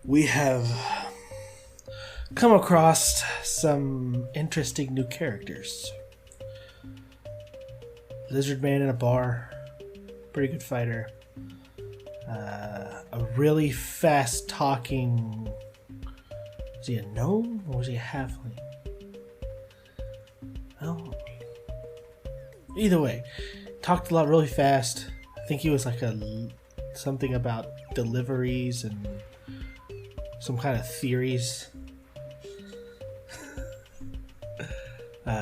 we have come across some interesting new characters. Lizard man in a bar, pretty good fighter. A really fast talking. Was he a gnome or was he a halfling? Oh, either way, talked a lot really fast. I think he was like something about deliveries and some kind of theories. We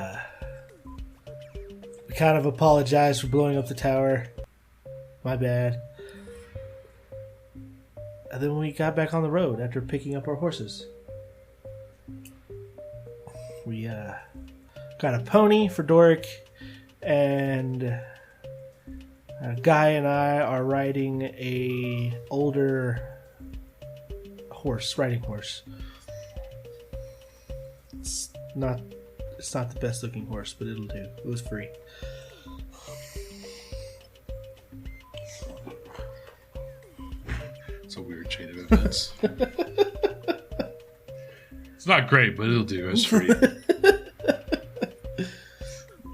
kind of apologized for blowing up the tower. My bad. And then we got back on the road after picking up our horses. We got a pony for Doric, and a guy and I are riding a older riding horse. It's not the best looking horse, but it'll do. It was free. It's a weird chain of events. It's not great, but it'll do. It's free.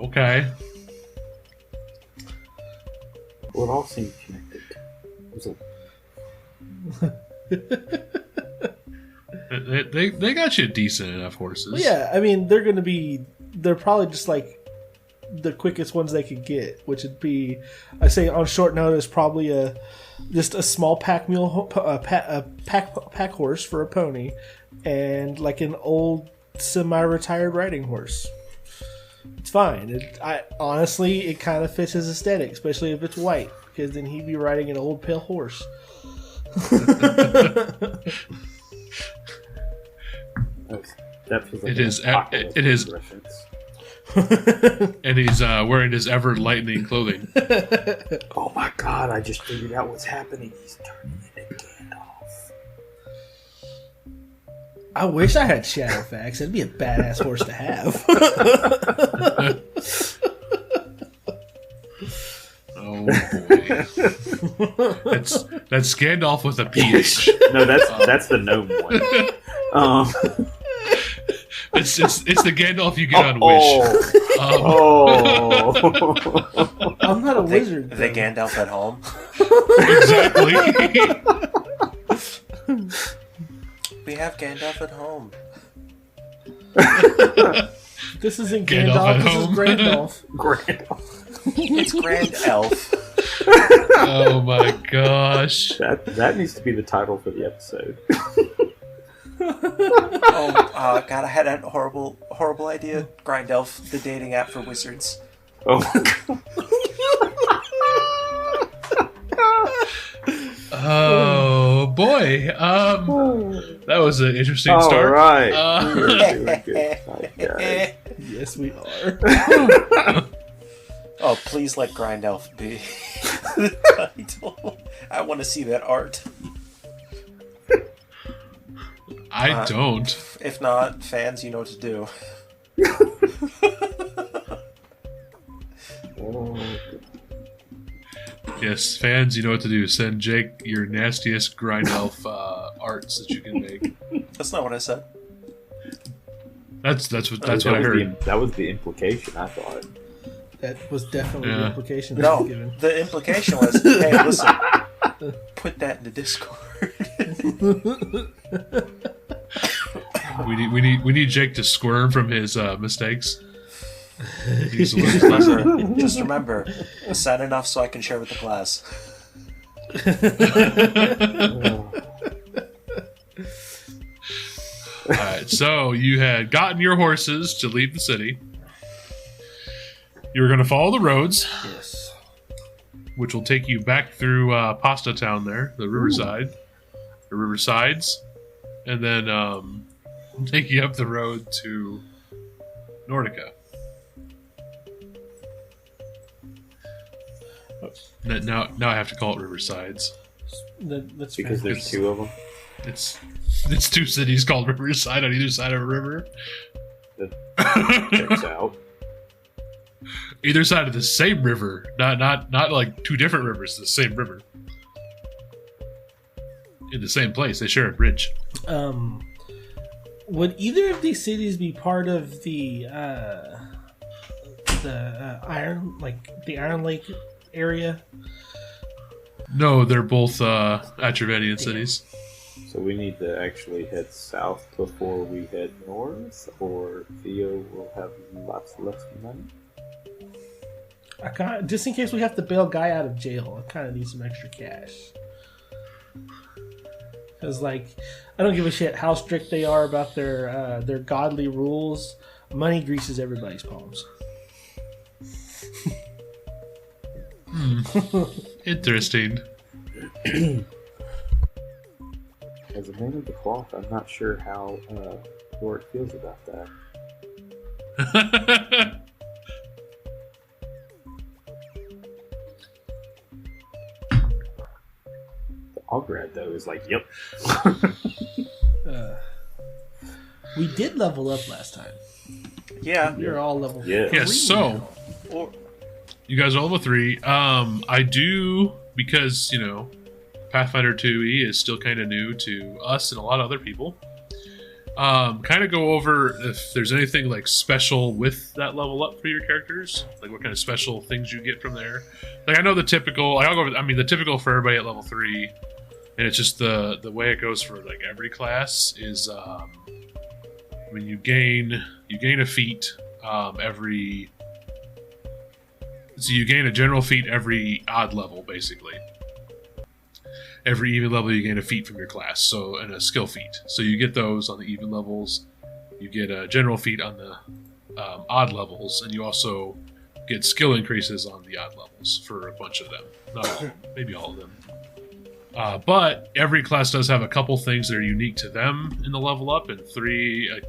Okay. Well, it all seemed connected. Was it? They got you decent enough horses. Well, yeah, I mean, they're probably just like the quickest ones they could get, which would be, I say on short notice, probably just a small pack mule, pack horse for a pony, and like an old semi-retired riding horse. It's fine. Honestly, it kind of fits his aesthetic, especially if it's white, because then he'd be riding an old pale horse. It is, and he's wearing his ever lightening clothing. Oh my god! I just figured out what's happening. He's turning into Gandalf. I wish I had Shadowfax. It'd be a badass horse to have. Oh boy, that's Gandalf with a PH. No, that's the gnome one. It's the Gandalf you get on Wish. I'm not a wizard. The Gandalf at home. Exactly. We have Gandalf at home. This isn't Gandalf Gandalf. This is Grandalf. It's Grand Elf. Oh my gosh. That needs to be the title for the episode. God, I had a horrible idea. Grind Elf, the dating app for wizards. Oh my god. Oh boy. That was an interesting start. All right. We're doing good. Yes, we are. Oh, please let Grind Elf be the title. I want to see that art. I don't. If not, fans, you know what to do. Yes, fans, you know what to do. Send Jake your nastiest grind elf arts that you can make. That's not what I said. That's what I heard. That was the implication, I thought. That was definitely the implication that No, was given. the implication was, hey, listen, put that in the Discord. We need Jake to squirm from his mistakes. Just remember, sad enough so I can share with the class. Alright, so you had gotten your horses to leave the city. You were going to follow the roads. Yes. Which will take you back through Pasta Town there, the riverside. The riversides. And then take you up the road to Nordica. Now I have to call it riversides. That's because fair. there's two of them. It's two cities called Riverside on either side of a river. That checks out. Either side of the same river, not like two different rivers, the same river. in the same place. They share a bridge. Would either of these cities be part of the Iron Lake area? No, they're both Atravanian cities. So we need to actually head south before we head north, or Theo will have lots less money. Just in case we have to bail Guy out of jail, I kind of need some extra cash. Because, I don't give a shit how strict they are about their godly rules. Money greases everybody's palms. Interesting. As a man of the cloth, I'm not sure how Lord feels about that. The Ograd, though, is like, yep. We did level up last time. Yeah. We were all level 3 Yes, so Or, you guys are level 3. I do, because, Pathfinder 2e is still kind of new to us and a lot of other people. Kind of go over if there's anything special with that level up for your characters, what kind of special things you get from there. I know the typical. I'll go over. The typical for everybody at level 3, and it's just the way it goes for every class is when you gain a feat every. So you gain a general feat every odd level, basically. Every even level you gain a feat from your class, and a skill feat. So you get those on the even levels. You get a general feat on the odd levels, and you also get skill increases on the odd levels for a bunch of them. Not all, maybe all of them. But every class does have a couple things that are unique to them in the level up, and 3,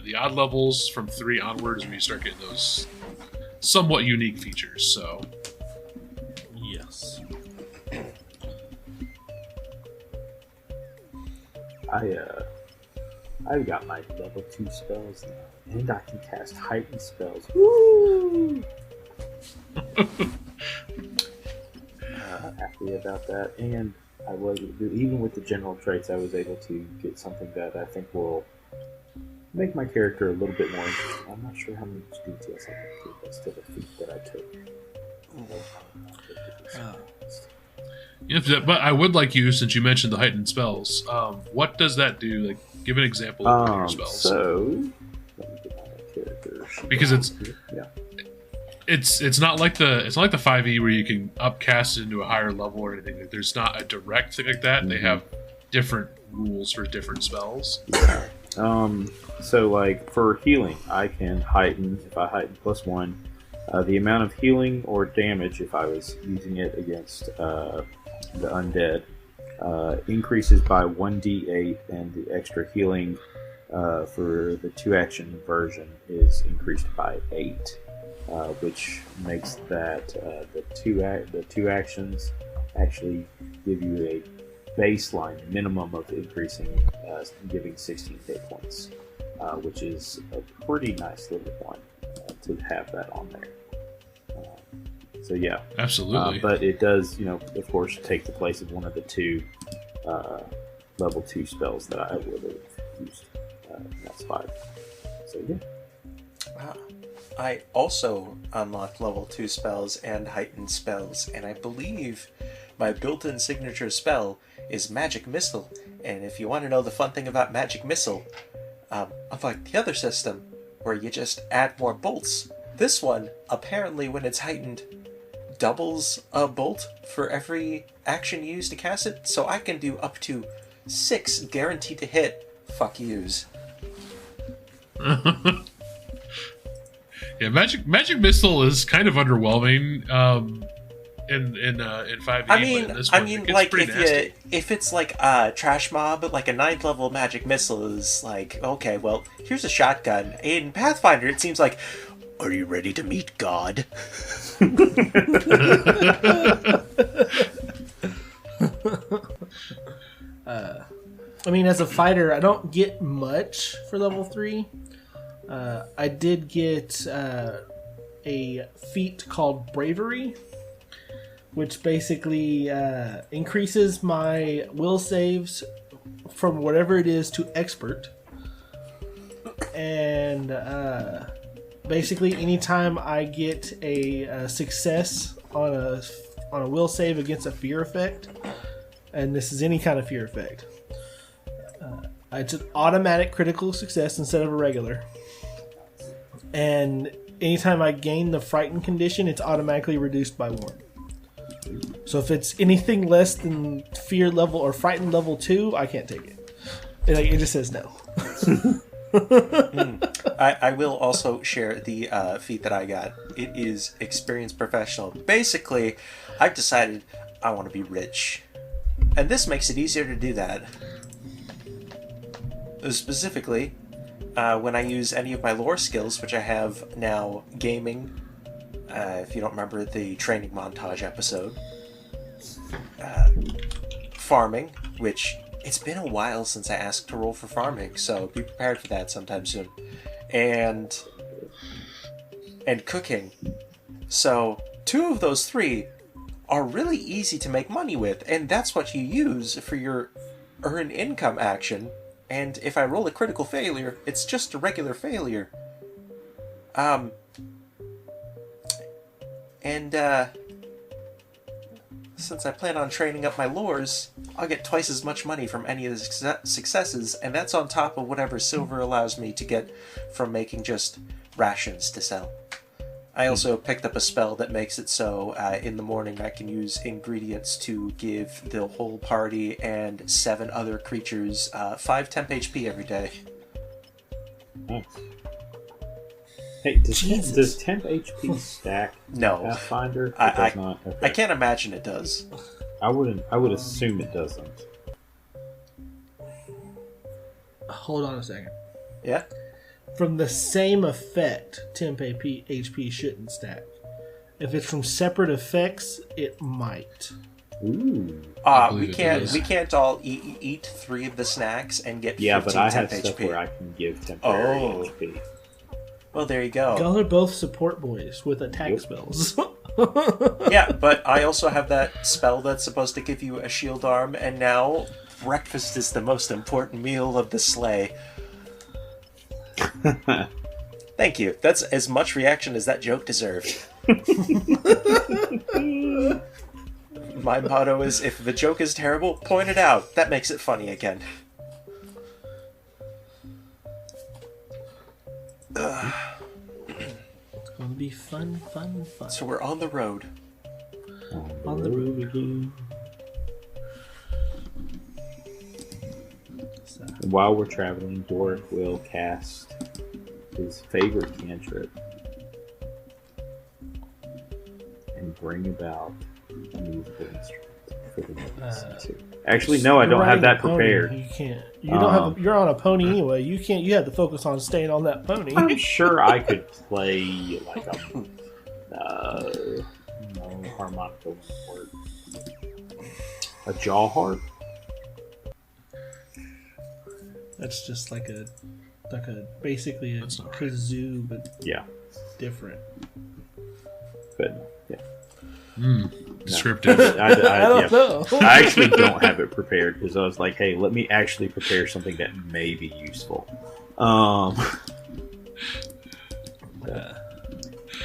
the odd levels from 3 onwards, when you start getting those somewhat unique features. So, yes. I've got my level 2 spells now, and I can cast heightened spells. Woo! Happy about that, and I was even with the general traits, I was able to get something that I think will make my character a little bit more interesting. I'm not sure how much details I can give as to the feat that I took. But I would like you, since you mentioned the heightened spells, what does that do? Give an example of one of your spells. So, let me get my character. Because it's not like the 5e where you can upcast it into a higher level or anything. There's not a direct thing like that. Mm-hmm. They have different rules for different spells. Yeah. So for healing, I can heighten if I heighten +1. The amount of healing or damage, if I was using it against the undead, increases by 1d8, and the extra healing for the 2-action version is increased by 8, which makes that the two actions actually give you a baseline minimum of increasing, giving 16 hit points, which is a pretty nice little one to have that on there. So yeah, absolutely. But it does, of course, take the place of one of the 2 level 2 spells that I would have used. That's 5. So yeah. I also unlocked level 2 spells and heightened spells, and I believe my built-in signature spell is Magic Missile. And if you want to know the fun thing about Magic Missile, unlike the other system where you just add more bolts, this one, apparently when it's heightened, doubles a bolt for every action used to cast it, so I can do up to 6 guaranteed to hit fuck yous. Yeah, Magic Missile is kind of underwhelming in 5e. If it's a trash mob, a 9th level Magic Missile is okay, well, here's a shotgun. In Pathfinder, it seems like, are you ready to meet God? As a fighter, I don't get much for level 3. I did get a feat called Bravery, which basically increases my will saves from whatever it is to expert. And basically, anytime I get a success on a will save against a fear effect, and this is any kind of fear effect, it's an automatic critical success instead of a regular. And anytime I gain the frightened condition, it's automatically reduced by 1. So if it's anything less than fear level or frightened level 2, I can't take it. It just says no. I will also share the feat that I got. It is Experience Professional. Basically, I've decided I want to be rich. And this makes it easier to do that. Specifically, when I use any of my lore skills, which I have now gaming, if you don't remember the training montage episode, farming, which it's been a while since I asked to roll for farming, so be prepared for that sometime soon, and cooking. So 2 of those 3 are really easy to make money with, and that's what you use for your earn income action. And if I roll a critical failure, it's just a regular failure. Since I plan on training up my lores, I'll get twice as much money from any of the successes, and that's on top of whatever silver allows me to get from making just rations to sell. I also picked up a spell that makes it so in the morning I can use ingredients to give the whole party and 7 other creatures 5 temp HP every day. Nice. Hey, does temp HP stack? No. Pathfinder? It does not. Okay. I can't imagine it does. I would assume it doesn't. Hold on a second. Yeah? From the same effect, temp HP shouldn't stack. If it's from separate effects, it might. Ooh. We can't all eat 3 of the snacks and get 15 but I have temp stuff HP. where I can give temporary HP. Well, there you go. Y'all are both support boys with attack spells. Yeah, but I also have that spell that's supposed to give you a shield arm, and now breakfast is the most important meal of the sleigh. Thank you. That's as much reaction as that joke deserved. My motto is, if the joke is terrible, point it out. That makes it funny again. It's going to be fun. So we're on the road. On the road again. While we're traveling, Doric will cast his favorite cantrip and bring about a musical instrument for the listen to. Actually, no, I don't have that prepared. You can't. You don't have. You're on a pony anyway. You can't. You have to focus on staying on that pony. I'm sure I could play like a harmonica word. A jaw harp. That's just like a basically a kazoo, but yeah, different. But yeah. Descriptive. I don't know. I actually don't have it prepared because I was like, hey, let me actually prepare something that may be useful.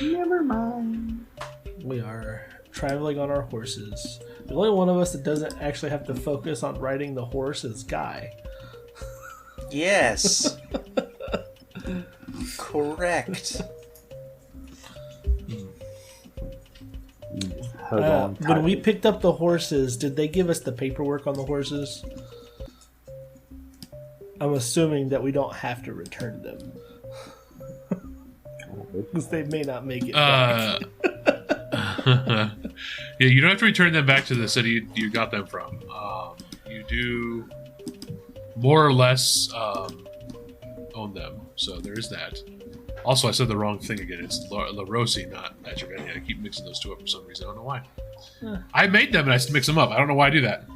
Never mind. We are traveling on our horses. The only one of us that doesn't actually have to focus on riding the horse is Guy. Yes. Correct. When we picked up the horses, did they give us the paperwork on the horses? I'm assuming that we don't have to return them. Because they may not make it back. Yeah, you don't have to return them back to the city you got them from. You do more or less own them, so there is that. Also, I said the wrong thing again. It's La Rossi, not Atravani. I keep mixing those two up for some reason. I don't know why. I made them and I mix them up. I don't know why I do that.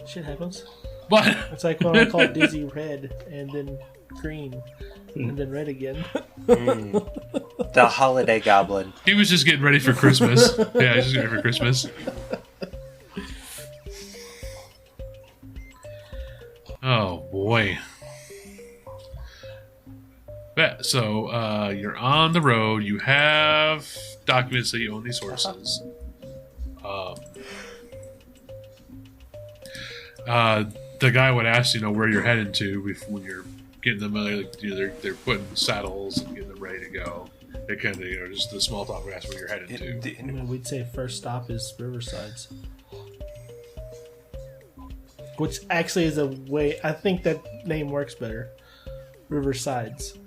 Shit happens. But it's like when I called Dizzy red and then green and then red again. The holiday goblin. He was just getting ready for Christmas. Yeah, he's just getting ready for Christmas. boy. So you're on the road. You have documents that you own these horses. The guy would ask, where you're heading to when you're getting them. They're putting saddles and getting them ready to go. They kind of, just the small talk would ask where you're heading to. We'd say first stop is Riversides. Which actually is a way. I think that name works better. Riversides.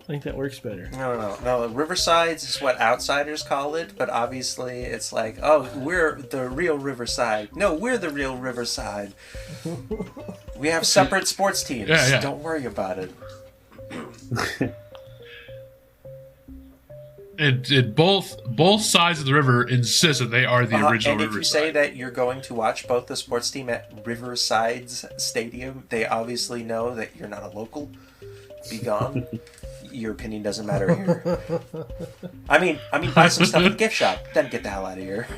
I think that works better. No. Riversides is what outsiders call it, but obviously it's like, oh, we're the real Riverside. No, we're the real Riverside. We have separate sports teams. Yeah. Don't worry about it. And both sides of the river insist that they are the original Riverside. And if you say that you're going to watch both the sports team at Riverside's stadium, they obviously know that you're not a local. Be gone. Your opinion doesn't matter here. I mean, buy some stuff at the gift shop, then get the hell out of here.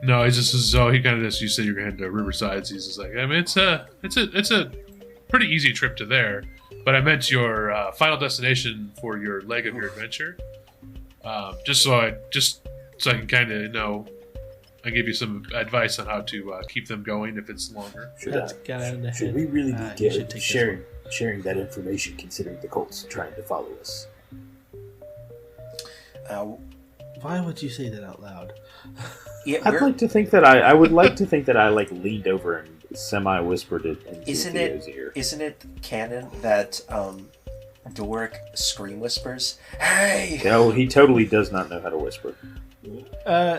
No, it's just so he kind of just. You said you're going to Riverside. So he's just like, I mean, it's a pretty easy trip to there. But I meant your final destination for your leg of your adventure. Just so I can kind of know. I give you some advice on how to keep them going if it's longer. Should we really be sharing that information, considering the cult's trying to follow us? Why would you say that out loud? Yeah, I'd like to think that I would like to think that I leaned over and semi-whispered it into Theo's ear. Isn't it canon that Doric scream whispers? Hey! No, he totally does not know how to whisper.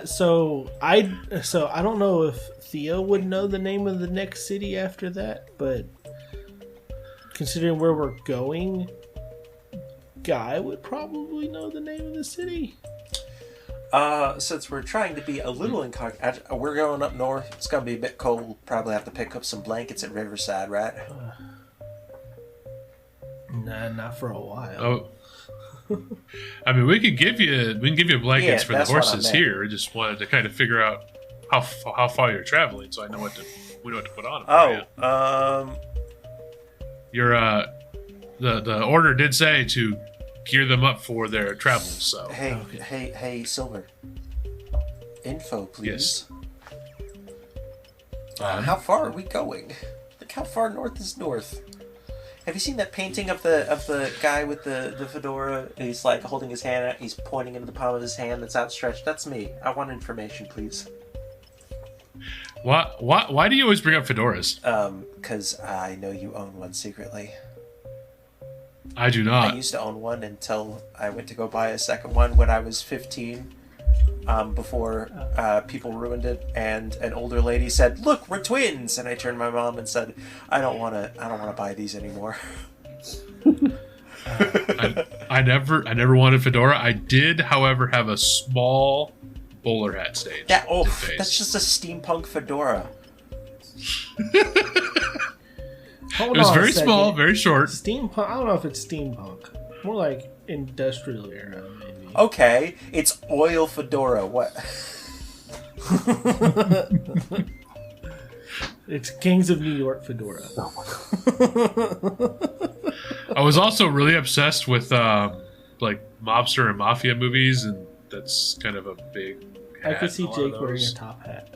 So I don't know if Theo would know the name of the next city after that, but considering where we're going, Guy would probably know the name of the city. Since we're trying to be a little incognito, we're going up north. It's gonna be a bit cold. We'll probably have to pick up some blankets at Riverside, right? Nah, not for a while. Oh. I mean, we can give you blankets for the horses here. I just wanted to kind of figure out how far you're traveling, so I know we know what to put on them. Your the order did say to gear them up for their travels. So hey, Silver. Info, please. Yes. How far are we going? Like, how far north is north? Have you seen that painting of the guy with the fedora? He's like holding his hand out. He's pointing into the palm of his hand that's outstretched. That's me. I want information, please. Why do you always bring up fedoras? Because I know you own one secretly. I do not. I used to own one until I went to go buy a second one when I was 15. Before people ruined it, and an older lady said, "Look, we're twins," and I turned to my mom and said, "I don't want to buy these anymore." I never wanted fedora. I did, however, have a small bowler hat stage. That's just a steampunk fedora. It was very small, very short. Steampunk. I don't know if it's steampunk. More like industrial era. Okay, it's oil fedora. What? It's Kings of New York fedora. Oh my god. I was also really obsessed with like mobster and mafia movies, and that's kind of a big hat. I could see in a lot Jake of wearing those. a top hat.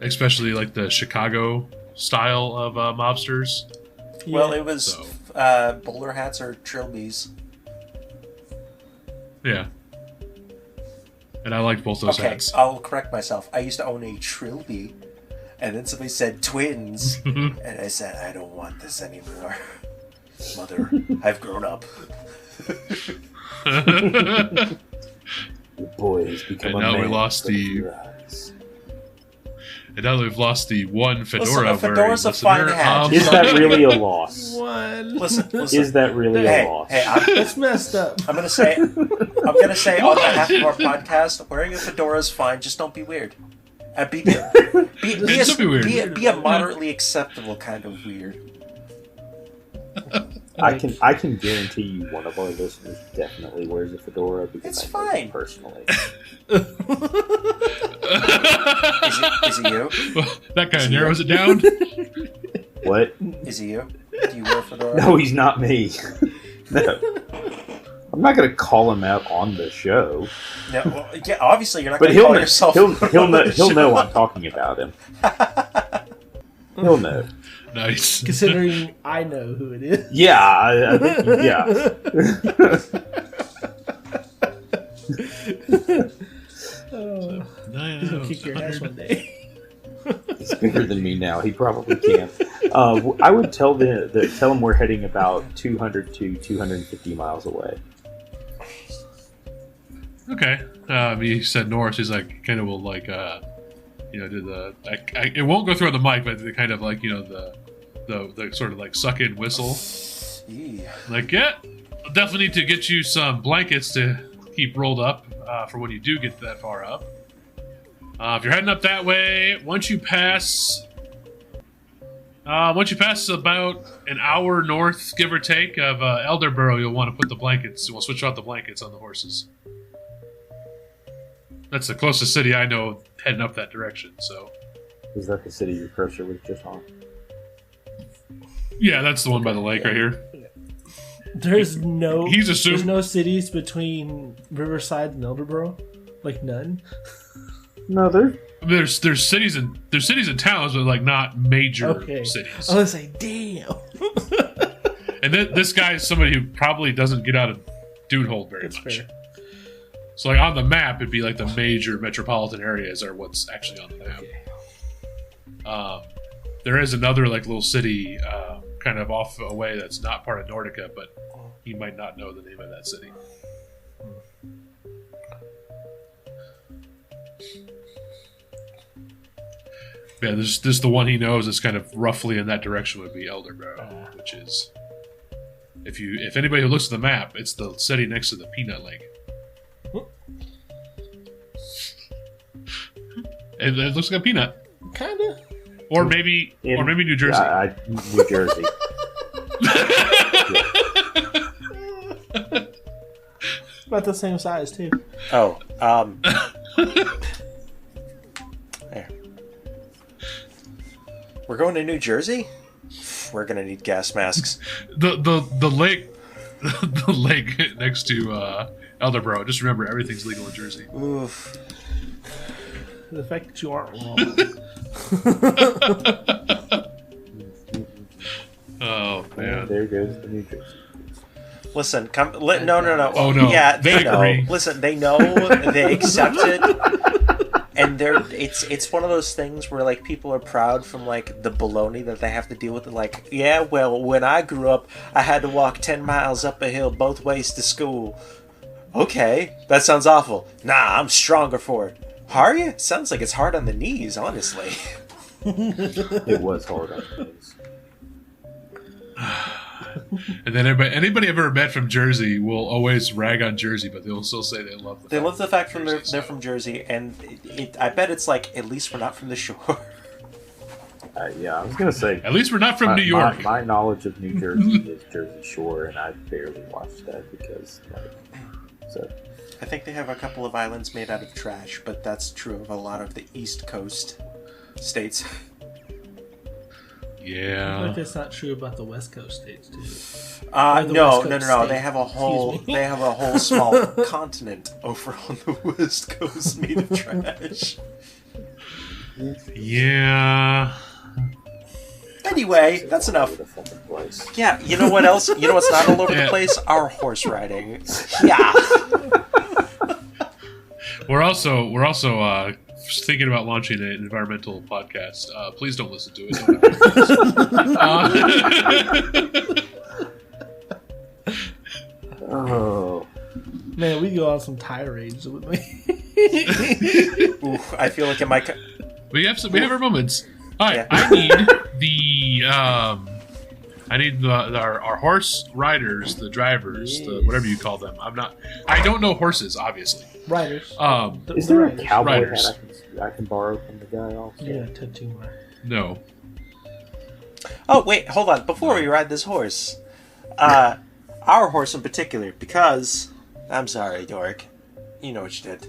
Especially like the Chicago style of mobsters. Yeah. Well, it was bowler hats or trilbies. Yeah. And I liked both those hats. I'll correct myself. I used to own a trilby, and then somebody said twins, and I said, I don't want this anymore. Mother, I've grown up. The boy has become And a now we man lost from the- your eyes. And now we've lost the one fedora. Listen, a fedora's a fine hat. Is that really a loss? One. Listen. Is that really a loss? Hey, That's messed up. I'm gonna say on behalf of our podcast, wearing a fedora is fine. Just don't be weird. Be Don't be weird. Be a moderately acceptable kind of weird. I can guarantee you one of our listeners definitely wears a fedora because It's I know them fine. personally. Is it you? Well, that kind of narrows it down. What? Is it you? Do you wear a fedora? No, he's not me. No. I'm not going to call him out on the show. No, well, yeah, obviously you're not But going to call yourself. he'll know I'm talking about him. He'll know. Nice. Considering I know who it is. Yeah, I think, yeah. Oh, Nine he's out gonna of kick your ass 100. one day. He's bigger than me now. He probably can. I would tell him we're heading about 200 to 250 miles away. Okay. He said north. He's like, kind of will like, do the. It won't go through on the mic, but the kind of like, the sort of like suck in whistle. Yeah. Like, yeah, I'll definitely need to get you some blankets to keep rolled up for when you do get that far up. If you're heading up that way, once you pass about an hour north, give or take, of Elderborough, you'll want to put the blankets. We'll switch out the blankets on the horses. That's the closest city I know heading up that direction. So, Is that the city your cursor was just on? yeah, that's the one by the lake right here. There's no. He's assuming- There's no cities between Riverside and Elderborough. Like none. No, There's cities and towns, but like not major cities. I was like, damn. And this guy is somebody who probably doesn't get out of dude hole very That's much. fair. So like on the map, it'd be like the major metropolitan areas are what's actually on the map. There is another like little city kind of off away that's not part of Nordica, but he might not know the name of that city. Yeah, this the one he knows is kind of roughly in that direction would be Elderborough, which is if anybody who looks at the map, it's the city next to the Peanut Lake. It looks like a peanut. Kinda. Or maybe New Jersey. Yeah, New Jersey. About the same size too. Oh, there. We're going to New Jersey? We're gonna need gas masks. The lake, the lake next to Elderborough. Just remember, everything's legal in Jersey. Oof. The fact that you aren't wrong. Oh man! There goes the New Jersey. Listen, no. Oh no! Yeah, they know. agree. Listen, they know. They accept it, and it's one of those things where like people are proud from like the baloney that they have to deal with. Like, yeah, well, when I grew up, I had to walk 10 miles up a hill both ways to school. Okay, that sounds awful. Nah, I'm stronger for it. Are you? Sounds like it's hard on the knees, honestly. It was hard on the knees. And then anybody I've ever met from Jersey will always rag on Jersey, but they'll still say they love the fact they're from Jersey, and I bet it's like at least we're not from the shore. Yeah, I was gonna say at least we're not from New York. My knowledge of New Jersey is Jersey Shore, and I barely watched that because so. I think they have a couple of islands made out of trash, but that's true of a lot of the East Coast states. Yeah. I feel like that's not true about the West Coast states too. No. They have a whole small continent over on the West Coast made of trash. Yeah. Anyway, that's enough. Yeah, you know what else? You know what's not all over the place? Our horse riding. Yeah. We're also thinking about launching an environmental podcast. Please don't listen to it. Oh man, we go on some tirades with me. Oof, I feel like it might. We have our moments. All right, Yeah. I need our horse riders, the drivers, the whatever you call them. I don't know horses, obviously. Riders. Is there a riders. cowboy Riders. hat I can borrow from the guy also? Yeah, tattoo mark. No. Oh wait, hold on. Before we ride this horse, our horse in particular, because I'm sorry, Dork, you know what you did.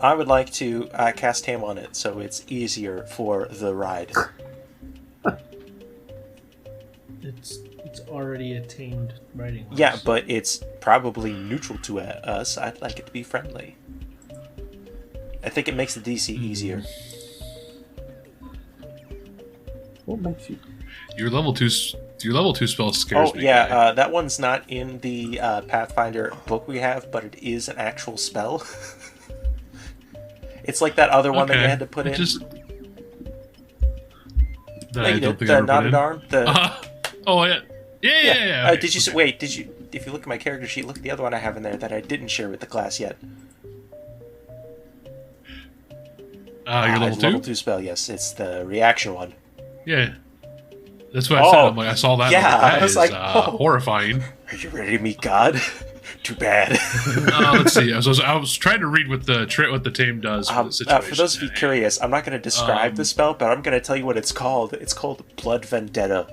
I would like to cast Tame on it so it's easier for the ride. It's already a tamed riding horse. Yeah, but it's probably neutral to us. I'd like it to be friendly. I think it makes the DC easier. What makes you? Your level 2 spell scares me. Oh yeah, that one's not in the Pathfinder book we have, but it is an actual spell. It's like that other one that you had to put in. The knotted arm. Oh yeah. Yeah. Okay. Did you wait? Did you? If you look at my character sheet, look at the other one I have in there that I didn't share with the class yet. Your level 2? Level 2 spell. Yes, it's the reaction one. Yeah. That's what I said. I'm like, I saw that. Yeah, that I was like, horrifying. Are you ready to meet God? Too bad. Let's see. I was trying to read what the tame does for the situation. For those of you curious, I'm not going to describe the spell, but I'm going to tell you what it's called. It's called Blood Vendetta.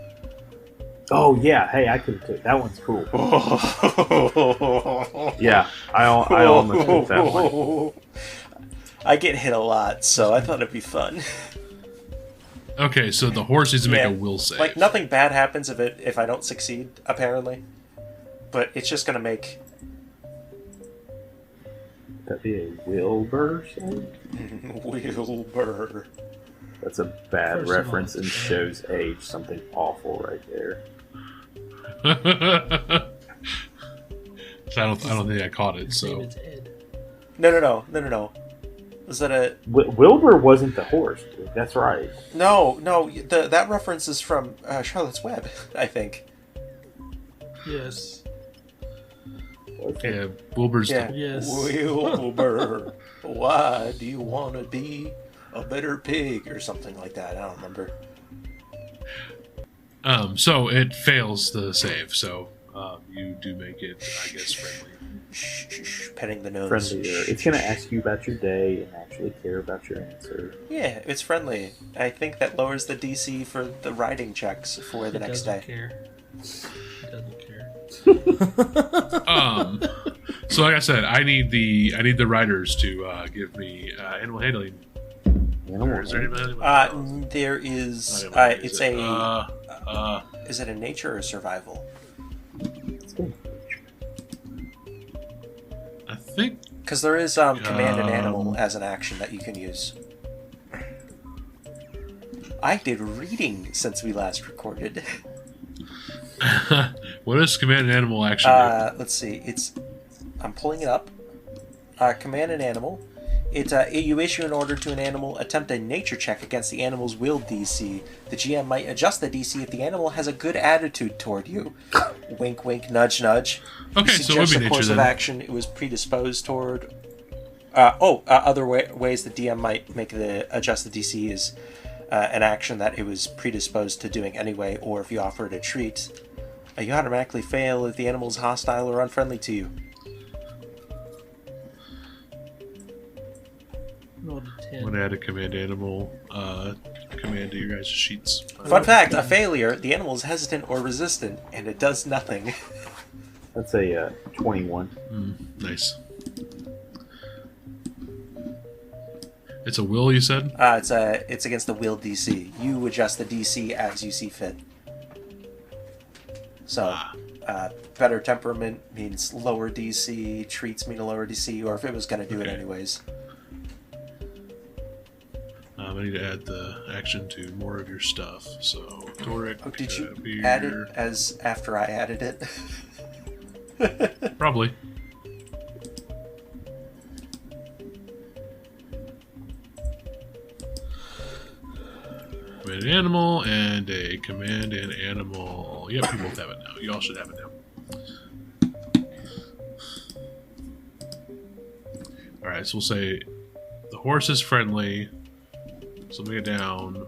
Oh yeah, hey, I could take that one's cool. Yeah, I almost took that one. I get hit a lot, so I thought it'd be fun. Okay, so the horse needs to make a will save. Like nothing bad happens if I don't succeed, apparently. But it's just gonna make. That'd be a Wilbur save? Wilbur. That's a bad reference and shows age. Something awful right there. I don't think I caught it. So. No. Was that a Wilbur wasn't the horse, dude. That's right. No. That reference is from Charlotte's Web, I think. Yes. Yeah, Wilbur's. Yes. Wilbur, why do you want to be a better pig or something like that? I don't remember. So it fails the save. So you do make it, I guess, friendly. Shh, petting the nose. Friendlier. It's going to ask you about your day and actually care about your answer. Yeah, it's friendly. I think that lowers the DC for the riding checks for the next day. It doesn't care. So like I said, I need the riders to give me animal handling. Is there animal handling? There is. It's is it a nature or survival? I think because there is command an animal as an action that you can use. I did reading since we last recorded. What does command an animal action do? Let's see. I'm pulling it up. Command an animal. You issue an order to an animal. Attempt a nature check against the animal's will DC. The GM might adjust the DC if the animal has a good attitude toward you. Wink, wink, nudge, nudge. Okay, so it would be nature course then. of action it was predisposed toward. Other ways the DM might adjust the DC is an action that it was predisposed to doing anyway, or if you offer it a treat. You automatically fail if the animal is hostile or unfriendly to you. I'm going to add a command animal command to your guys' sheets. Fun fact, a failure, the animal is hesitant or resistant, and it does nothing. That's a 21. Nice. It's a will, you said? It's against the will DC. You adjust the DC as you see fit. So, better temperament means lower DC, treats mean a lower DC, or if it was going to do it anyways. I need to add the action to more of your stuff. So, Doric. Oh, did you add it as after I added it? Probably. Command an animal and a command an animal. Yep, you both have it now. You all should have it now. Alright, so we'll say the horse is friendly. So bring it down.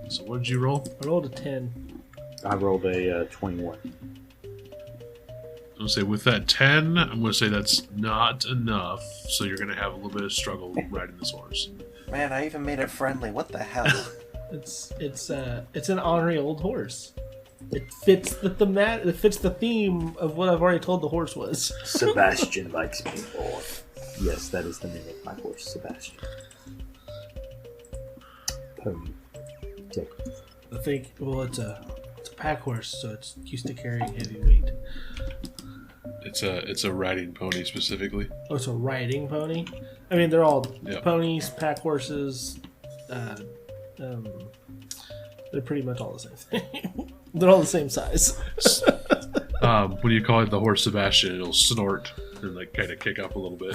So what did you roll? I rolled a 10. I rolled a 21. I'm going to say with that 10, I'm going to say that's not enough. So you're going to have a little bit of struggle riding this horse. Man, I even made it friendly. What the hell? It's an ornery old horse. It fits the theme of what I've already told the horse was. Sebastian likes me more. Yes, that is the name of my horse, Sebastian. Pony. Okay. I think. Well, it's a pack horse, so it's used to carrying heavy weight. It's a riding pony specifically. Oh, it's a riding pony. I mean, they're all Yep. ponies, pack horses. They're pretty much all the same thing. They're all the same size. When you call it the horse Sebastian, it'll snort and like kind of kick up a little bit.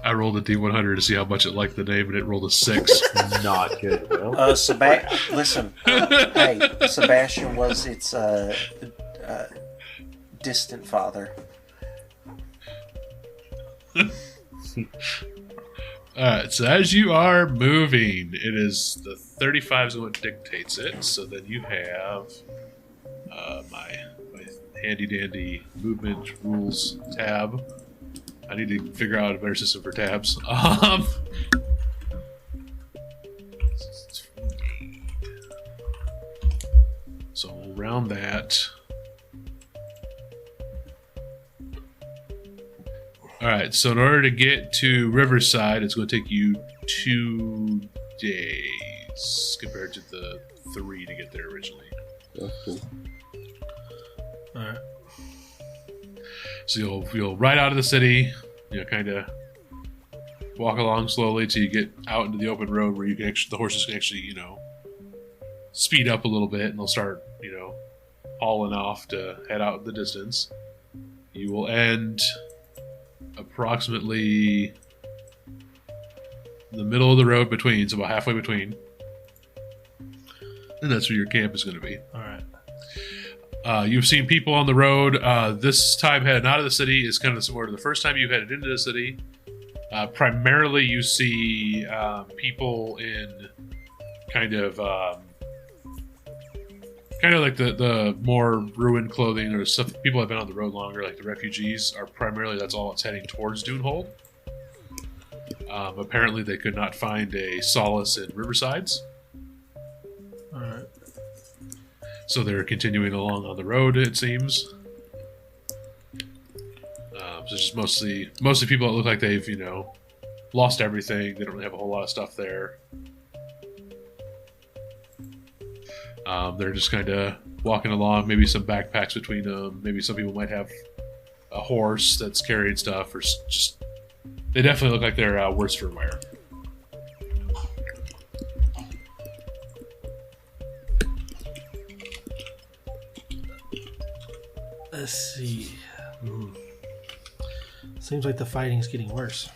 I rolled a D100 to see how much it liked the name, and it rolled a 6. Not good, Will. Listen. Hey, Sebastian was its distant father. Alright, so as you are moving, it is the 35 is what dictates it. So then you have my handy dandy movement rules tab. I need to figure out a better system for tabs. So we'll round that. Alright, so in order to get to Riverside, it's going to take you 2 days compared to the 3 to get there originally. That's cool. Alright. So you'll ride out of the city, kind of walk along slowly till you get out into the open road where you can the horses can actually, speed up a little bit, and they'll start, hauling off to head out in the distance. You will end approximately in the middle of the road between, so about halfway between, and that's where your camp is going to be. All right. You've seen people on the road. This time heading out of the city is kind of similar to the first time you headed into the city. Primarily, you see people in kind of like the more ruined clothing, or stuff. People have been on the road longer, like the refugees, are primarily that's all it's heading towards Dunehold. Apparently, they could not find a solace in riversides. All right. So they're continuing along on the road, it seems. So it's just mostly people that look like they've, lost everything. They don't really have a whole lot of stuff there. They're just kind of walking along, maybe some backpacks between them. Maybe some people might have a horse that's carrying stuff, or just... They definitely look like they're worse for wear. Let's see. Seems like the fighting's getting worse.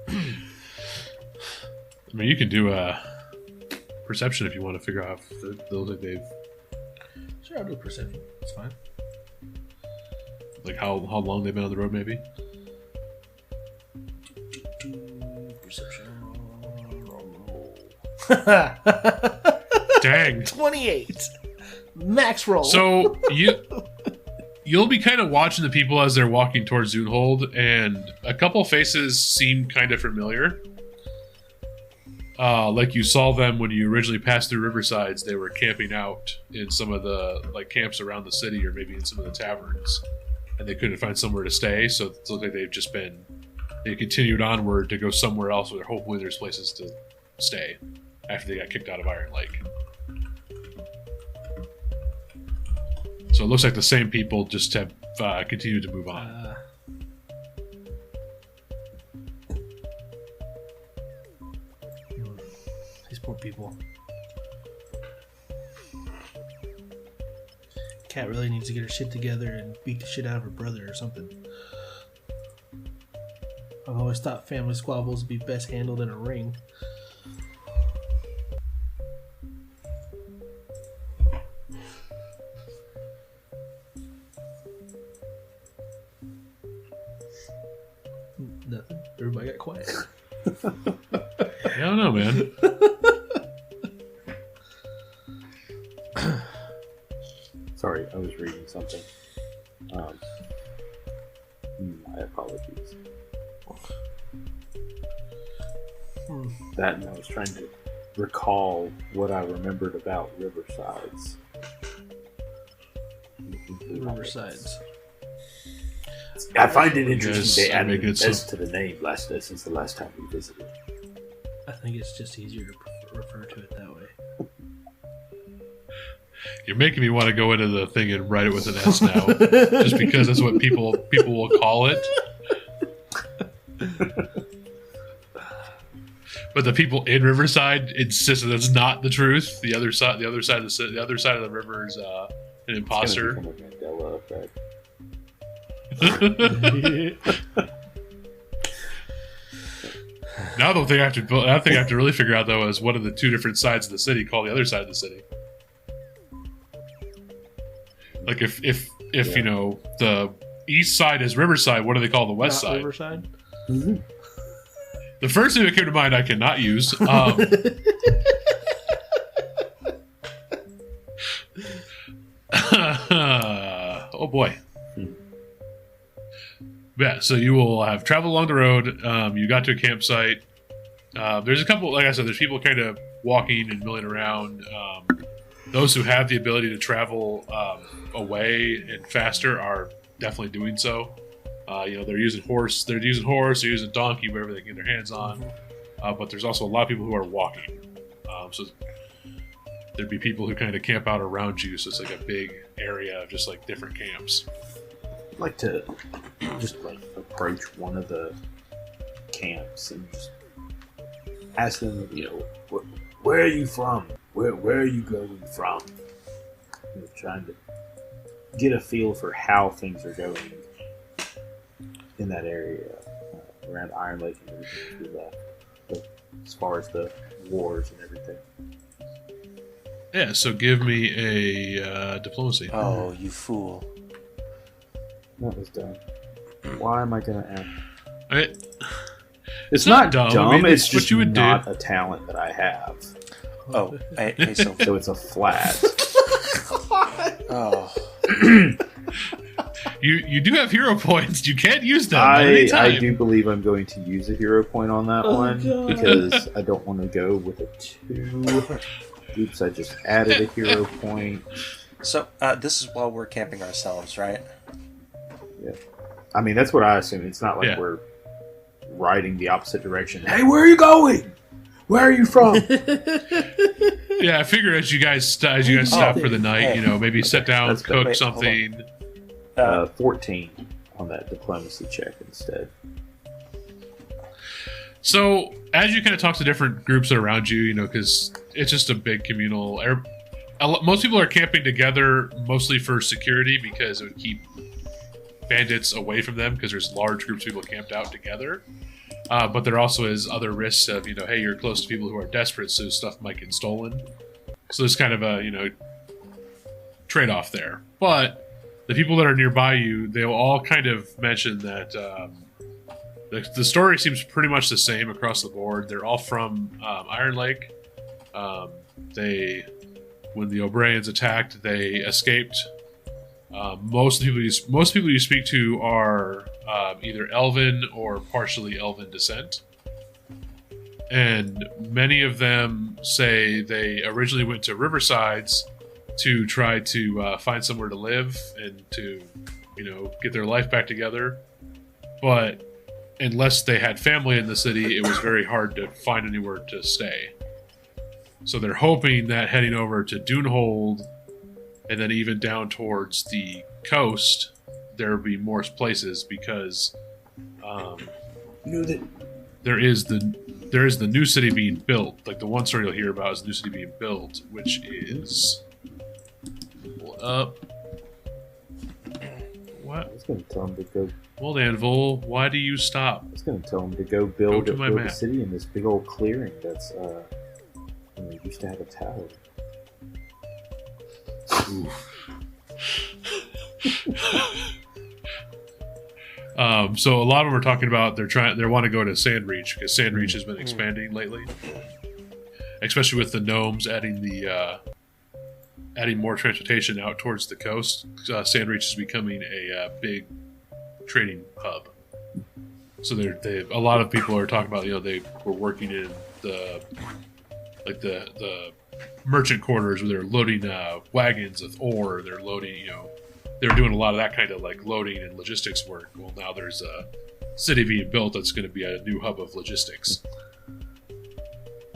I mean, you can do a perception if you want to figure out if they look like they've... Sure, I'll do a perception. It's fine. Like how long they've been on the road, maybe? Perception. Dang. 28. Max roll. So you'll be kind of watching the people as they're walking towards Dunehold, and a couple faces seem kind of familiar. Like you saw them when you originally passed through Riversides. They were camping out in some of the camps around the city, or maybe in some of the taverns, and they couldn't find somewhere to stay. So it looks like they continued onward to go somewhere else where hopefully there's places to stay after they got kicked out of Iron Lake. So it looks like the same people just have continued to move on. These poor people. Cat really needs to get her shit together and beat the shit out of her brother or something. I've always thought family squabbles would be best handled in a ring. Nothing. Everybody got quiet. I don't know, man. Sorry, I was was reading something. My apologies. That, and I was trying to recall what I remembered about riversides. Riversides. I find it interesting they Yes, added good S stuff. to the name since the last time we visited. I think it's just easier to refer to it that way. You're making me want to go into the thing and write it with an S now, just because that's what people will call it. But the people in Riverside insist that that's not the truth. The other side of the river is an imposter. It's gonna become a Mandela effect. Now the thing I have to really figure out though is what are the two different sides of the city call the other side of the city. Like if you know the east side is Riverside, what do they call the west Not side? Riverside. Mm-hmm. The first thing that came to mind I cannot use. Oh boy. Yeah, so you will have traveled along the road. You got to a campsite. There's a couple, like I said, there's people kind of walking and milling around. Those who have the ability to travel away and faster are definitely doing so. You know, they're using horse, they're using donkey, whatever they can get their hands on. But there's also a lot of people who are walking. So there'd be people who kind of camp out around you. So it's like a big area of just like different camps. I'd like to just like approach one of the camps and just ask them, you know, Where are you from? Where are you going from? you know, trying to get a feel for how things are going in that area around Iron Lake and everything we left, but as far as the wars and everything. Yeah, so give me a diplomacy. Oh, you fool. That was dumb. Why am I going to ask? It's not not dumb. dumb. I mean, it's it's what just you would not do. a talent that I have. Oh, so So it's a flat. oh, You do have hero points. You can't use them at any time. I do believe I'm going to use a hero point on that one God. because I don't want to go with a 2. Oops, I just added a hero point. so this is while we're camping ourselves, right? Yeah. I mean, that's what I assume. It's not like Yeah. we're riding the opposite direction. Hey, where are you going? Where are you from? Yeah, I figure as you guys stop for the night, you know, maybe sit down, That's cook wait, hold something. 14 on that diplomacy check instead. So as you kind of talk to different groups around you, you know, because it's just a big communal. Most people are camping together mostly for security because it would keep bandits away from them because there's large groups of people camped out together. But there also is other risks of, you know, hey, you're close to people who are desperate, so stuff might get stolen. So there's kind of a, you know, trade-off there. But the people that are nearby you, they'll all kind of mention that the story seems pretty much the same across the board. They're all from Iron Lake. When the O'Briens attacked, they escaped. Most people you speak to are either Elven or partially Elven descent, and many of them say they originally went to Riversides to try to find somewhere to live and to, you know, get their life back together. But unless they had family in the city, it was very hard to find anywhere to stay. So they're hoping that heading over to Dunehold and then even down towards the coast, there will be more places because You know that there is the new city being built. Like the one story you'll hear about is the new city being built, which is up. I What? was going to tell him to go. Well, Anvil, why do you stop? I was going to tell him to go build, Go to my build a map. city in this big old clearing that's used to have a tower. So a lot of them are talking about they want to go to Sandreach because Sandreach has been expanding lately, especially with the gnomes adding the adding more transportation out towards the coast, Sandreach is becoming a big trading hub. So a lot of people are talking about, they were working in the merchant quarters where they're loading wagons with ore. They're loading, they're doing a lot of that kind of like loading and logistics work. Well, now there's a city being built that's going to be a new hub of logistics.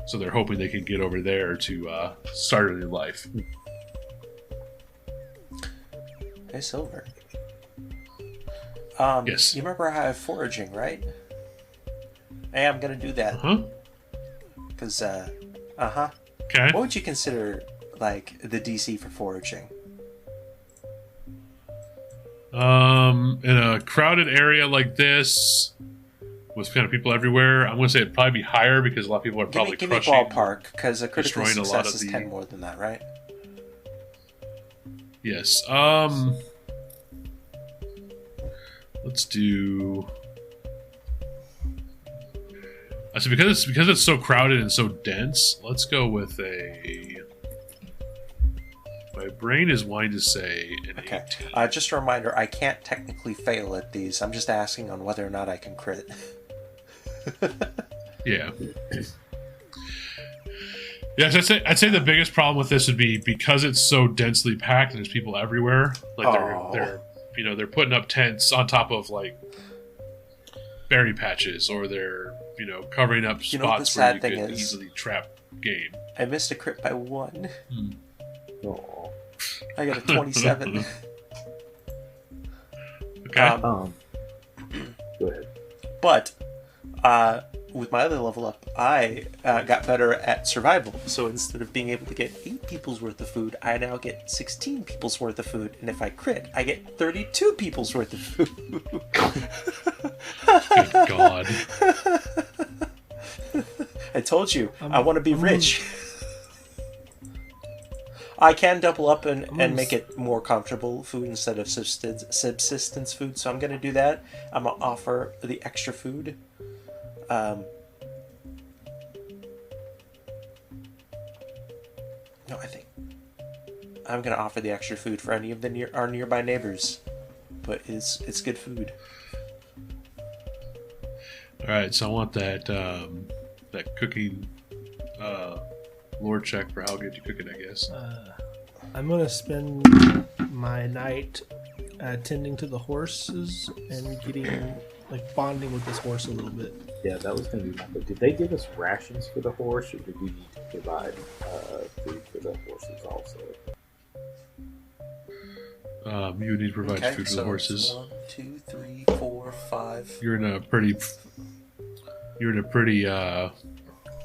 So they're hoping they can get over there to start a new life. Hey, Silver. Yes. You remember how I have foraging, right? Hey, I'm gonna do that. Because, Okay. What would you consider, like, the DC for foraging? In a crowded area like this, with kind of people everywhere, I'm going to say it'd probably be higher because a lot of people are probably give me crushing. ballpark, because a critical destroying a success lot of is the- 10 more than that, right? Yes. Let's do. I said because it's so crowded and so dense. Let's go with a. My brain is wanting to say an Okay. 18. Just a reminder, I can't technically fail at these. I'm just asking on whether or not I can crit. Yeah. Yes, I'd say the biggest problem with this would be because it's so densely packed and there's people everywhere. Like they're putting up tents on top of like berry patches, or they're covering up You know what the spots where sad you thing could is? easily trap game. I missed a crit by 1. Oh. I got a 27. Okay. Go ahead. But with my other level up, I got better at survival. So instead of being able to get 8 people's worth of food, I now get 16 people's worth of food. And if I crit, I get 32 people's worth of food. Good God. I told you, I want to be rich. I can double up and make it more comfortable food instead of subsistence food, so I'm going to do that. I'm going to offer the extra food. No, I think I'm going to offer the extra food for any of our nearby neighbors, but it's good food. All right, so I want that that cooking lore check for how good you cook it, I guess. I'm going to spend my night tending to the horses and getting, like, bonding with this horse a little bit. Yeah, that was going to be my thing. Did they give us rations for the horse, or did we need to provide food for the horses also? You would need to provide food for the horses. 1, 2, 3, 4, 5. You're in a pretty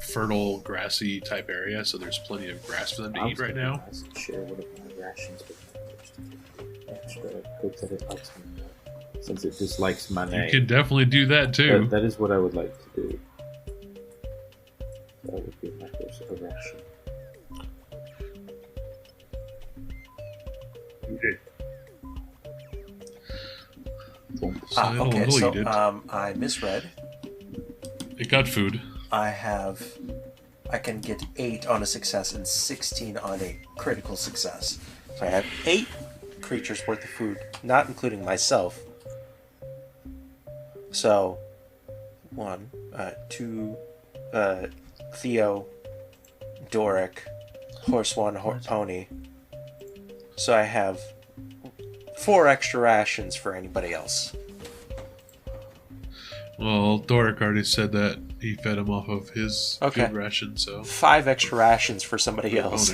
fertile, grassy type area, so there's plenty of grass for them to eat right now. I should share one of my rations with my horse to get extra hope that it likes me more, since it dislikes my name. You can definitely do that too. That is what I would like to do. That would be my horse a ration. So Okay, it'll so eat it. I misread. It got food. I can get 8 on a success and 16 on a critical success. So I have 8 creatures worth of food, not including myself. So 1, 2, Theo, Doric, horse 1, pony. So I have 4 extra rations for anybody else. Well, Doric already said that he fed him off of his Okay. food ration, so. 5 extra rations for somebody else.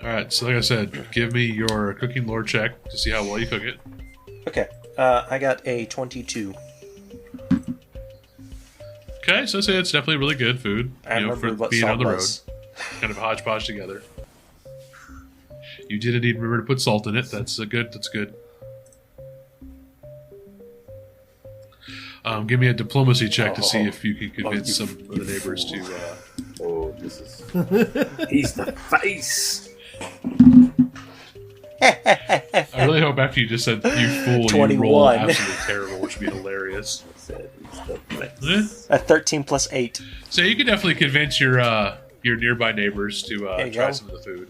Alright, so like I said, give me your cooking lore check to see how well you cook it. Okay, I got a 22. Okay, so I'd say it's definitely really good food. I For remember what being salt on the road. was. Kind of hodgepodge together. You did indeed remember to put salt in it. That's good. That's good. Give me a diplomacy check to see if you can convince some of the neighbors to. Oh, this is. He's the face! I really hope after you just said you fool, you 21. roll absolutely terrible, which would be hilarious. I said he's the face. Eh? A 13 plus 8. So you can definitely convince your your nearby neighbors to try some of the food.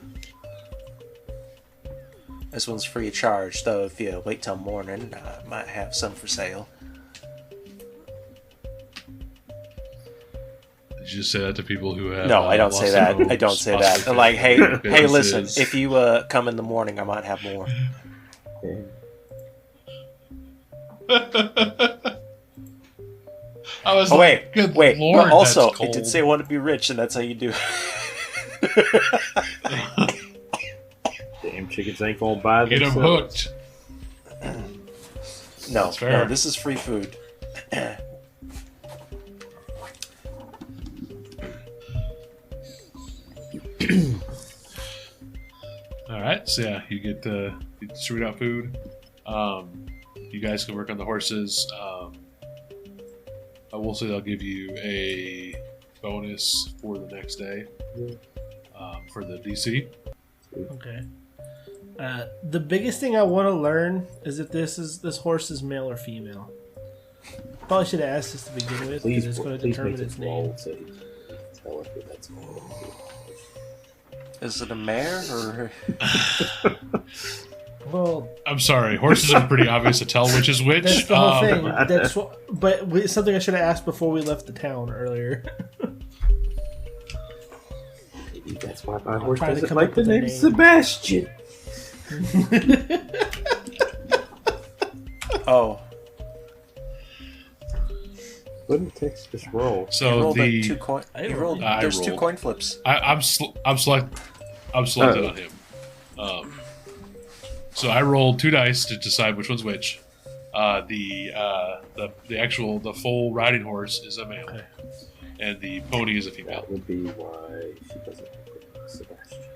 This one's free of charge, though. If you wait till morning, I might have some for sale. Did you just say that to people who have? No, I don't say that. I don't say that. Food, Like, hey, listen. If you come in the morning, I might have more. I was wait. Lord, but also, that's cold. it did say I want to be rich, and that's how you do it. Damn chickens ain't gonna buy Get them themselves. hooked. No, this is free food. All right, so yeah, you get you distribute out food. You guys can work on the horses. I will say they'll give you a bonus for the next day for the DC. Okay. The biggest thing I want to learn is if this horse is male or female. Probably should have asked this to begin with because it's going to determine its name. So he can tell if that's Is it a mare or? Well, I'm sorry, horses are pretty obvious to tell which is which. that's the whole thing. But it's something I should have asked before we left the town earlier. maybe that's why my horse trying to doesn't come like up the with a name name. Sebastian. Oh, Wouldn't text just roll. you So rolled the like two coin. You rolled. I There's two rolled. coin flips. I'm selected on him. So I rolled 2 dice to decide which one's which. The full riding horse is a male, Okay. and the pony is a female. That would be why she doesn't like Sebastian.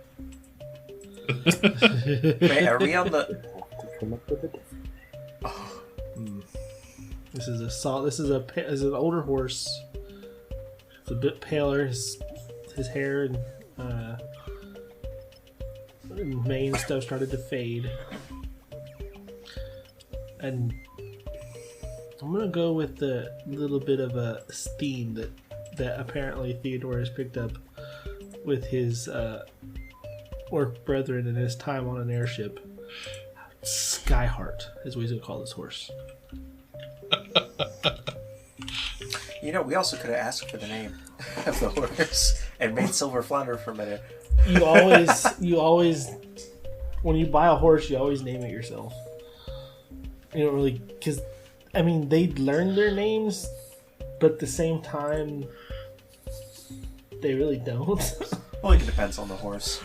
Wait, are we on the? Have to come up with a different. This is an older horse. It's a bit paler. His hair and mane stuff started to fade, and I'm gonna go with the little bit of a theme that apparently Theodore has picked up with his orc brethren in his time on an airship. Skyheart is what he's gonna call this horse. You know, we also could have asked for the name of the horse and made Silver Flounder for a minute. You always, when you buy a horse, you always name it yourself. You don't really, because, I mean, they learn their names, but at the same time, they really don't. Well, it depends on the horse.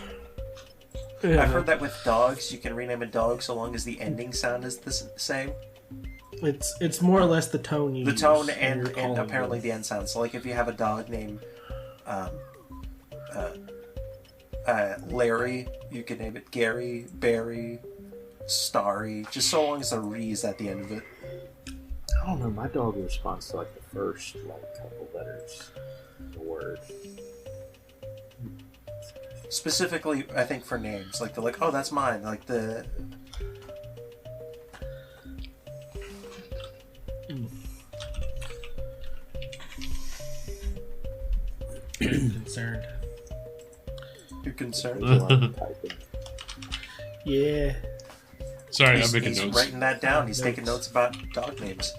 Yeah. I've heard that with dogs, you can rename a dog so long as the ending sound is the same. It's more or less the tone you The use tone when and you're calling apparently them. the end sound. So, like, if you have a dog named Larry, you can name it Gary, Barry, Starry, just so long as the re is at the end of it. I don't know. My dog responds to like the first couple letters of the word. Specifically, I think for names, like oh, that's mine. Like the. I'm concerned. You're concerned. Typing. Yeah. Sorry, I'm making He's notes. writing that down. He's taking notes about dog names.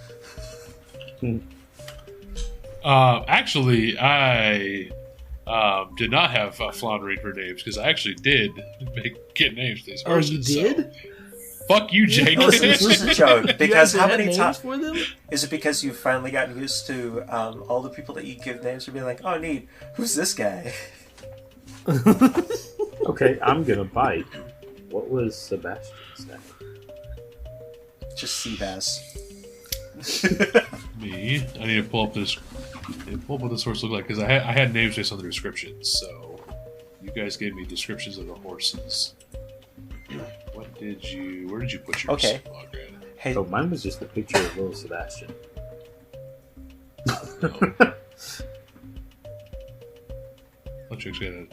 Actually, I did not have floundering for names because I actually did get names for these Oh, horses. you did? So. Fuck you, Jake. Listen, this is a joke. You Because guys how had many names times for them? is it? Because you've finally gotten used to all the people that you give names for being like, oh, neat. Who's this guy? Okay, I'm gonna bite. What was Sebastian's name? Just sea bass. Me. I need to pull up this. What this horse look like because I had names based on the descriptions. So you guys gave me descriptions of the horses. Where did you put yours? Okay. Logran? Hey, Oh, mine was just a picture of little Sebastian.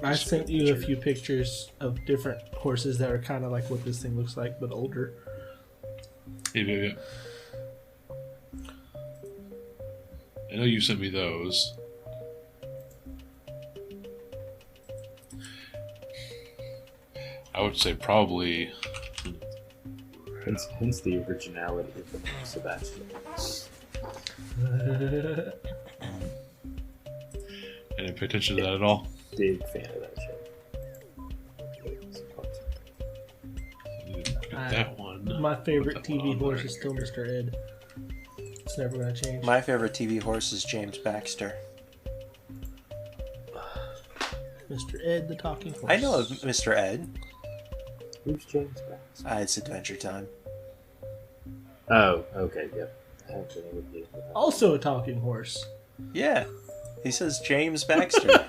I sent you a few pictures of different horses that are kind of like what this thing looks like, but older. Yeah. I know you sent me those. I would say probably. Hence the originality of the name Sebastian. I didn't pay attention to that at all. Big fan of that show. That one. My favorite Put that TV one on horse there. is still Mr. Ed. It's never gonna change. My favorite TV horse is James Baxter. Mr. Ed, the talking horse. I know of Mr. Ed. Who's James Baxter? It's Adventure Time. Oh, okay, yep. I haven't been able to get into that. Also a talking horse. Yeah. He says James Baxter.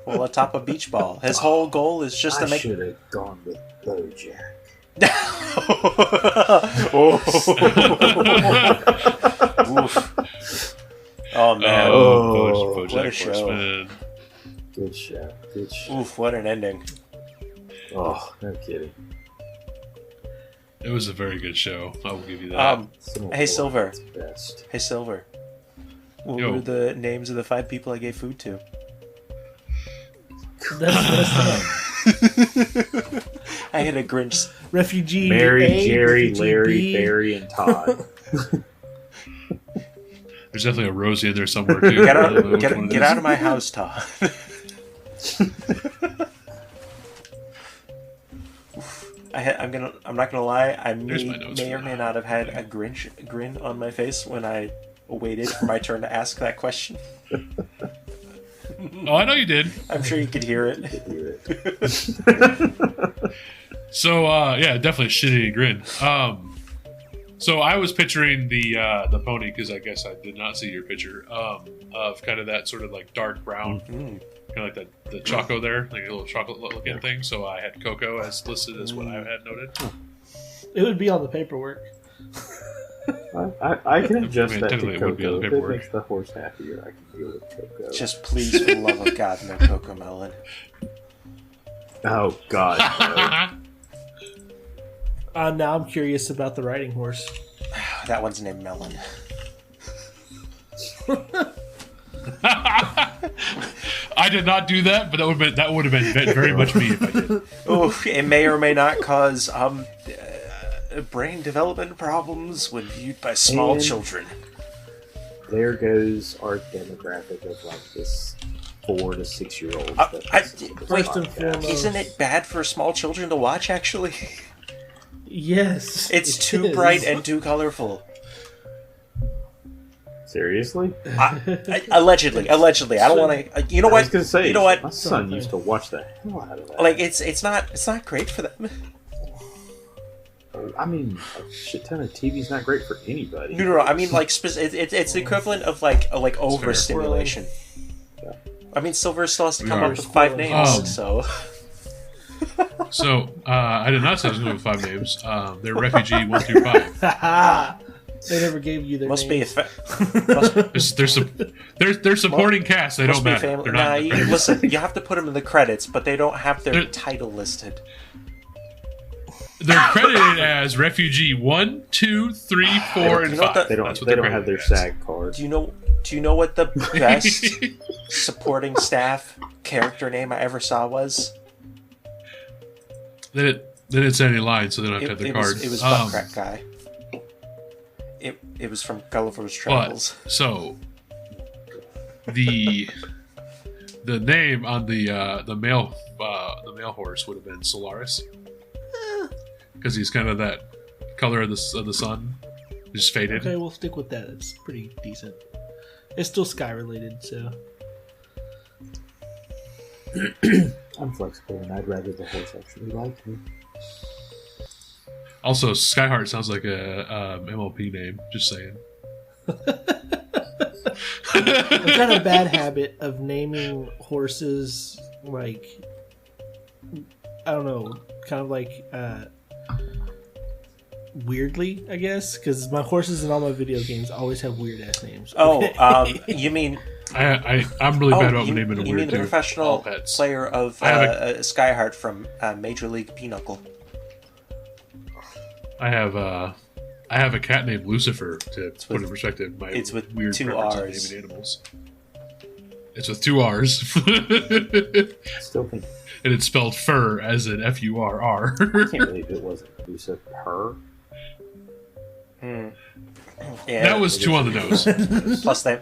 Well, atop a beach ball. His whole goal is just to I make. should have gone with BoJack. Oof. Oh man. Oh, what a BoJack show. Horseman. Good show. Good show. Oof, what an ending. Oh, no kidding. It was a very good show. I will give you that. Hey, Silver. It's best. Hey, Silver. What Yo. were the names of the 5 people I gave food to? I had a Grinch. Refugee Mary, A, Jerry, refugee Larry, B. Barry, and Todd. There's definitely a Rosie in there somewhere too. Get I don't know which out, one it get is. out of my house, Todd. I'm not gonna lie. I There's my notes may for or may that. not have had a Grinch grin on my face when I waited for my turn to ask that question. Oh, I know you did. I'm sure you could hear it. Hear it. So yeah, definitely a shitty grin. So I was picturing the pony because I guess I did not see your picture of kind of that sort of like dark brown, kind of like the Choco there, like a little chocolate looking thing. So I had Coco as listed as what I had noted. It would be on the paperwork. I can adjust I mean, that technically to it would be on Coco. the If it paperwork. makes the horse happier, I can deal with Coco. Just please, for the love of God, no Coco Melon. Oh, God. No. Now I'm curious about the riding horse. That one's named Melon. I did not do that, but that would have been very much me if I did. Oof, it may or may not cause brain development problems when viewed by small And- children. There goes our demographic of like this 4 to 6 year olds. First and foremost, Isn't it bad for small children to watch, actually? yes, It's it too is. bright and too colorful. Seriously? Allegedly. I don't want to. You know I was what? gonna say, You know what? my son used to watch the hell out of that. Like it's not great for them. I mean, a shit ton of TV's not great for anybody. No. I mean, like it's the equivalent of like overstimulation. Yeah. I mean, Silver still has to We come are. up with 5 names, Um, so. So I did not say I was going with 5 names. They're refugee 1 through 5. They never gave you their Must be a names. They're supporting cast. They Must don't be a matter. family. They're Nah, not. in the credits. listen, you have to put them in the credits, but they don't have their They're- title listed. They're credited as refugee 1, 2, 3, 4, and You know what 5. They don't. That's what They they're don't have their credited as. SAG card. Do you know what the best supporting staff character name I ever saw was? They didn't say any lines, so they don't have to have their cards. It was Butt Crack Guy. It was from Gulliver's Travels. But so the name on the male horse would have been Solaris, because he's kind of that color of the sun, just faded. Okay, we'll stick with that. It's pretty decent. It's still sky related, so I'm flexible, and I'd rather the horse actually like me. Also, Skyheart sounds like a MLP name. Just saying. I've got a bad habit of naming horses like, I don't know, kind of like weirdly, I guess, because my horses in all my video games always have weird ass names. You mean? I'm really bad about naming a You weird mean the too. All professional pets. player of I have Skyheart from Major League Pinochle? I have a cat named Lucifer to put in perspective. My it's with weird 2 preference on Rs. naming animals. It's with 2 R's. Still think and it's spelled fur as in F-U-R-R. I can't believe it wasn't. You said her? Yeah, That was too on the nose. plus they.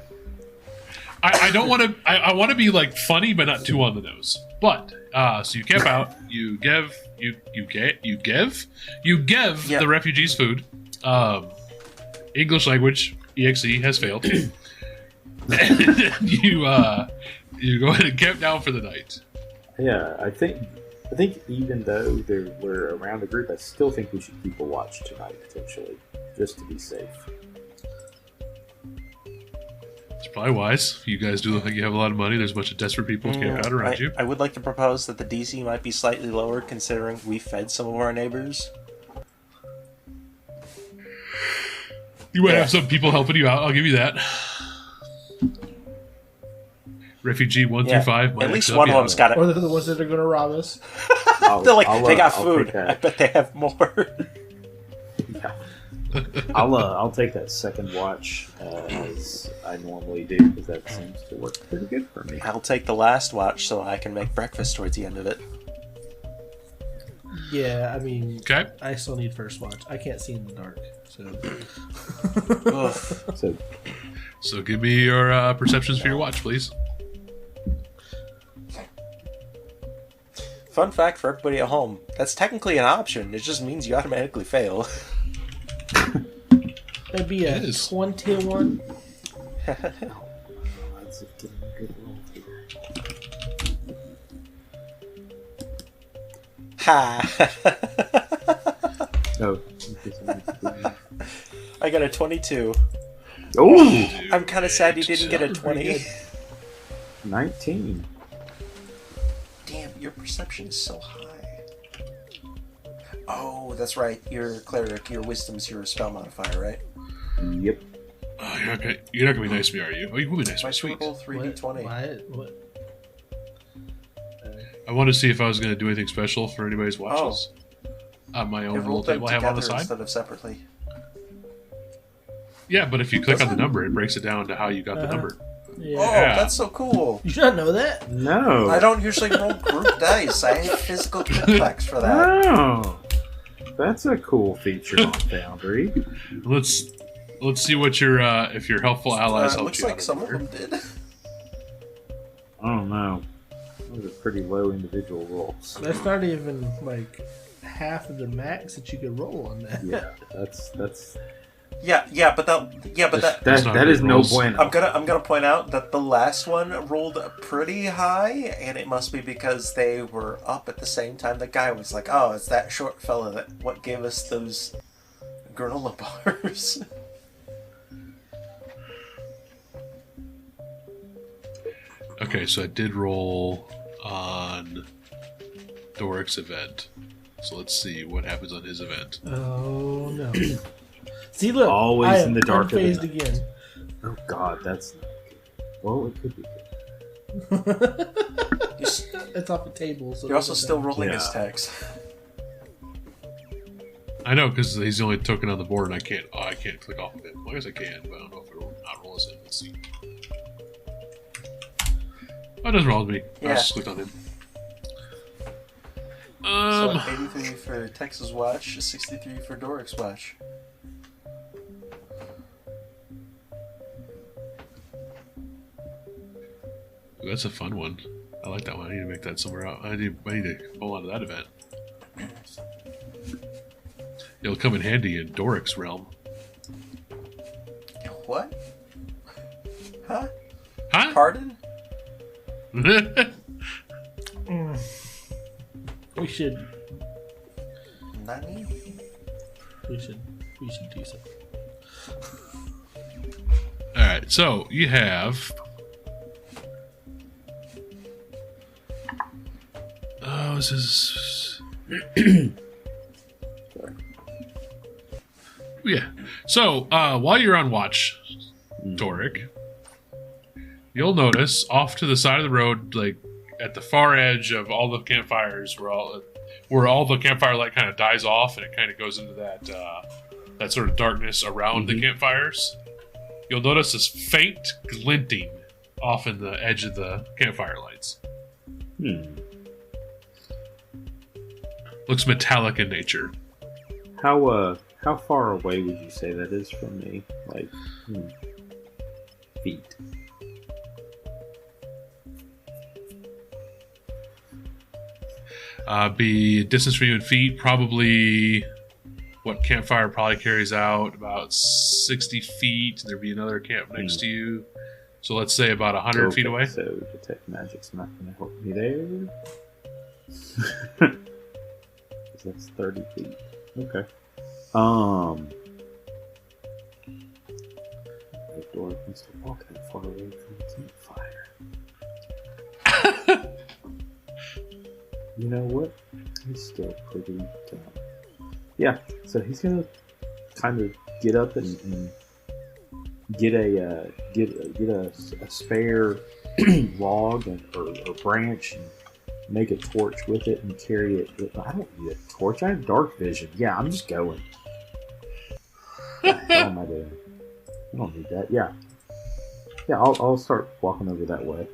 I don't want to. I want to be like funny, but not too on the nose. But so you camp out. You give Yeah. the refugees food. English language exe has failed. you go ahead and camp down for the night. Yeah, I think even though we're around the group, I still think we should keep a watch tonight, potentially, just to be safe. It's probably wise. You guys do look like you have a lot of money. There's a bunch of desperate people camped out around you. I would like to propose that the DC might be slightly lower, considering we fed some of our neighbors. You might have some people helping you out. I'll give you that. Refugee 1 through 5. Might At least help one you of out. them's got Or it. they're the ones that are going to rob us. They're like, they got I'll food. take that. I bet they have more. Yeah. I'll take that second watch as I normally do, because that seems to work pretty good for me. I'll take the last watch so I can make breakfast towards the end of it. Yeah, I mean, Okay. I still need first watch. I can't see in the dark, so. Ugh. So give me your perceptions for your watch, please. Fun fact for everybody at home: that's technically an option. It just means you automatically fail. That'd be a It is. 21. Odds of getting a good roll here. Ha! No. I got a 22. Oh! I'm kind of sad you didn't get a 20. 19. Damn, your perception is so high. Oh, that's right. You're a cleric. Your wisdom's your spell modifier, right? Yep. Oh, you're not gonna be nice to me, are you? Oh, you will be nice to My me, sweet. total 3d20. What? I wanted to see if I was gonna do anything special for anybody's watches. On my I own roll rolled them table I have on the together side. instead of separately. Yeah, but if you click on the number, it breaks it down to how you got the number. Yeah. Oh, Yeah. that's so cool. You should not know that. No. I don't usually roll group dice. I have physical clickbacks for that. Oh. That's a cool feature on Foundry. Let's see what your if your helpful allies help Looks you like out some of here. them did. I don't know. Those are pretty low individual rolls. That's not even like half of the max that you could roll on that. Yeah, that's Yeah, but that. That's not that good is no rolls. bueno. I'm gonna point out that the last one rolled pretty high, and it must be because they were up at the same time. The guy was like, "Oh, it's that short fella that what gave us those granola bars." Okay, so I did roll on Doric's event. So let's see what happens on his event. Oh no! See, look, Always I in am the dark of the unfazed night. again. Oh God, that's not good. Well, it could be good. It's off the table. So You're also it doesn't still matter. rolling Yeah. his text. I know because he's the only token on the board, and I can't click off of it. Well, I guess I can, but I don't know if it'll not roll as it. Let's see. Oh, it doesn't roll with me. I Yeah. just clicked on him. So 83 for Texas watch, 63 for Doric's watch. Ooh, that's a fun one. I like that one. I need to make that somewhere out. I need to hold on to that event. It'll come in handy in Doric's realm. What? Huh? Huh? Pardon? We should Nani? do so. Alright, so you have. Oh, this is. Yeah. So, while you're on watch, Doric, you'll notice off to the side of the road, like at the far edge of all the campfires, where all the campfire light kind of dies off and it kind of goes into that sort of darkness around the campfires. You'll notice this faint glinting off in the edge of the campfire lights. looks metallic in nature. How far away would you say that is from me? Like, feet. Be distance from you in feet, probably what campfire probably carries out about 60 feet. There'd be another camp next to you. So let's say about 100 feet away. So detect magic's not going to help me there. That's 30 feet. Okay. The door wants to walk that far away from the campfire. You know what? He's still pretty dumb. Yeah, so he's gonna kind of get up and get a spare log or branch and make a torch with it and carry it. I don't need a torch. I have dark vision. Yeah, I'm just going. What the hell am I doing? I don't need that. Yeah. I'll start walking over that way.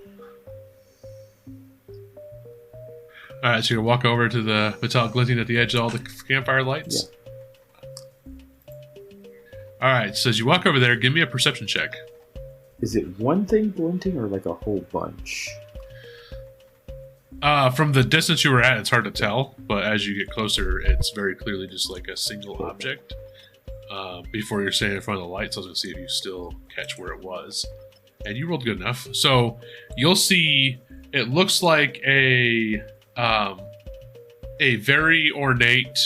All right, so you're gonna walk over to the metallic glinting at the edge of all the campfire lights. Yeah. All right, so as you walk over there, give me a perception check. Is it one thing glinting or like a whole bunch? From the distance you were at, it's hard to tell, but as you get closer, it's very clearly just like a single object. Before you're standing in front of the lights, I was gonna see if you still catch where it was, and you rolled good enough. So you'll see it looks like a very ornate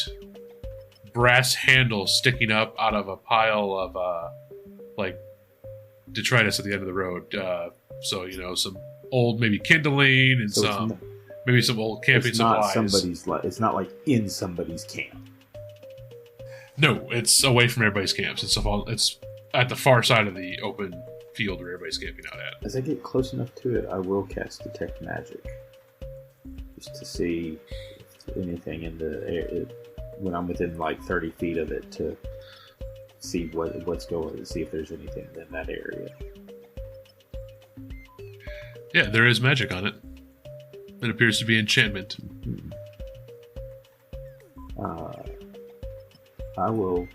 brass handle sticking up out of a pile of like detritus at the end of the road. So some old maybe kindling and some old camping supplies. It's not like in somebody's camp. No, it's away from everybody's camps. It's at the far side of the open field where everybody's camping out at. As I get close enough to it, I will cast Detect Magic. Just to see if anything in the area, when I'm within like 30 feet of it, to see what's going on, see if there's anything in that area. Yeah, there is magic on it. It appears to be enchantment. Mm-hmm. I will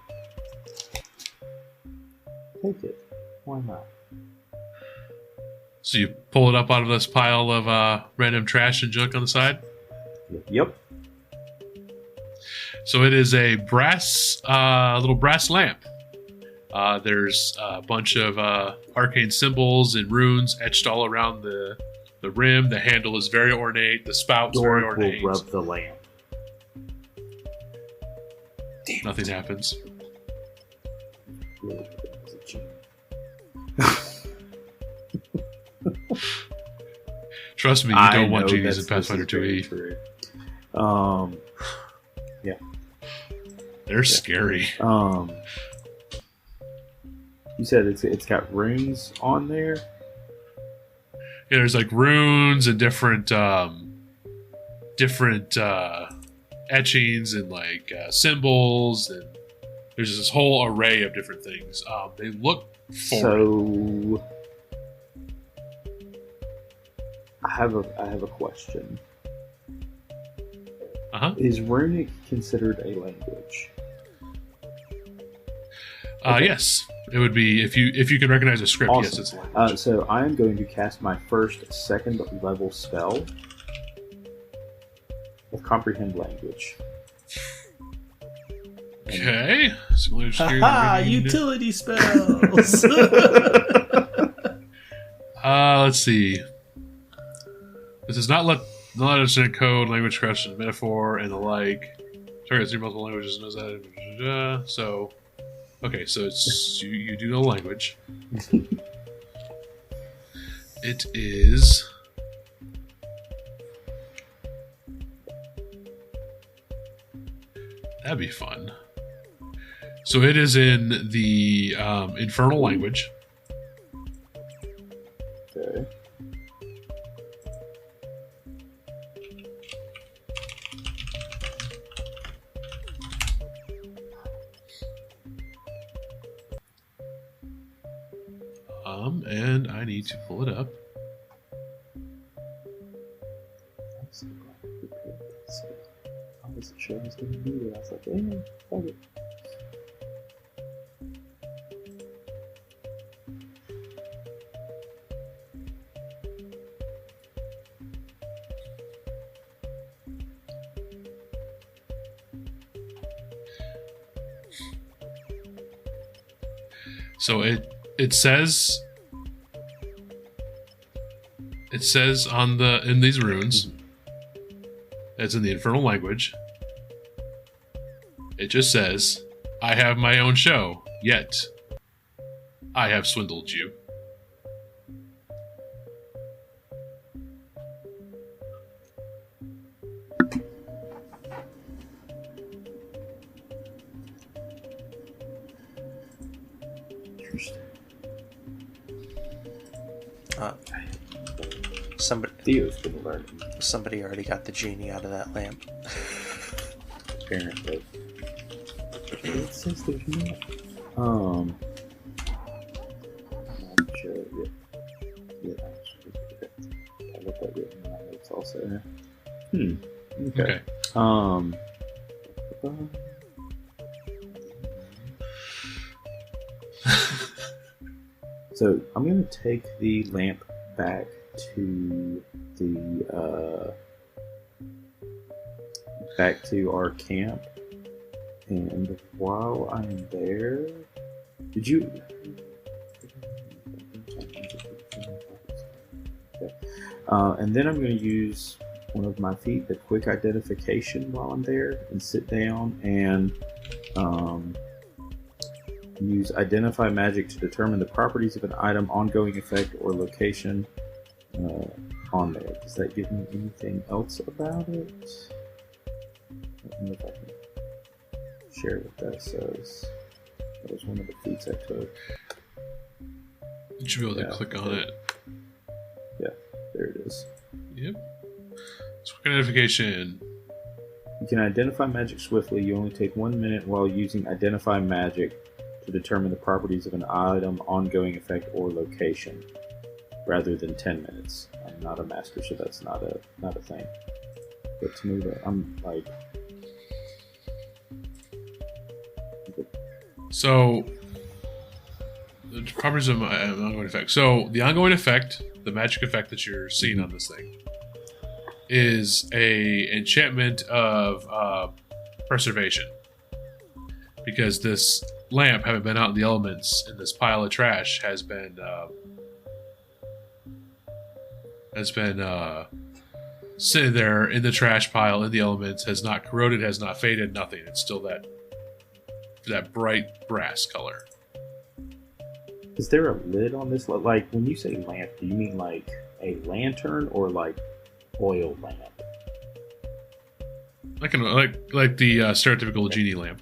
take it. Why not? So you pull it up out of this pile of random trash and junk on the side? Yep. So it is a little brass lamp. There's a bunch of arcane symbols and runes etched all around the rim. The handle is very ornate. The spout's very ornate. Will rub the lamp. Nothing happens. Trust me, you don't want genies in Pathfinder 2e. Yeah. They're scary. You said it's got runes on there? Yeah, there's like runes and different etchings and like symbols, and there's this whole array of different things. They look foreign. So I have a question. Is runic considered a language? Okay. Yes, it would be if you can recognize a script. Awesome. Yes, it's a language. So I am going to cast my first second level spell of comprehend language. Okay. Utility spells. Let's see. This is not understand code, language question, metaphor, and the like. Targets three multiple languages. Knows that. So, okay. So it's you do know language. It is. That'd be fun. So it is in the infernal language. Okay. And I need to pull it up. I wasn't sure I was going to do it. I was like, "Yeah, fuck it." So it says on in these runes, it's in the infernal language. It just says, "I have my own show, yet I have swindled you." Theo's gonna learn. Somebody already got the genie out of that lamp. Apparently. It says there's not. I'm sure. Yeah. I got that written in my notes also. Okay. So I'm gonna take the lamp back to our camp, and while I'm there, did you? Okay. And then I'm going to use one of my feet, the quick identification, while I'm there, and sit down and use identify magic to determine the properties of an item, ongoing effect, or location on there. Does that give me anything else about it? Let me know if I can share what that says. That was one of the feats I took. You should be able to click on it. Yeah, there it is. Yep. So quick identification. You can identify magic swiftly. You only take 1 minute while using identify magic to determine the properties of an item, ongoing effect, or location, rather than 10 minutes. I'm not a master, so that's not a thing. But to me, I'm like. So, the properties of ongoing effect. So, the ongoing effect, the magic effect that you're seeing on this thing, is a enchantment of preservation. Because this lamp, having been out in the elements in this pile of trash, has been sitting there in the trash pile in the elements, has not corroded, has not faded, nothing. It's still that bright brass color. Is there a lid on this? Like, when you say lamp, do you mean like a lantern or like oil lamp? Like the stereotypical genie lamp.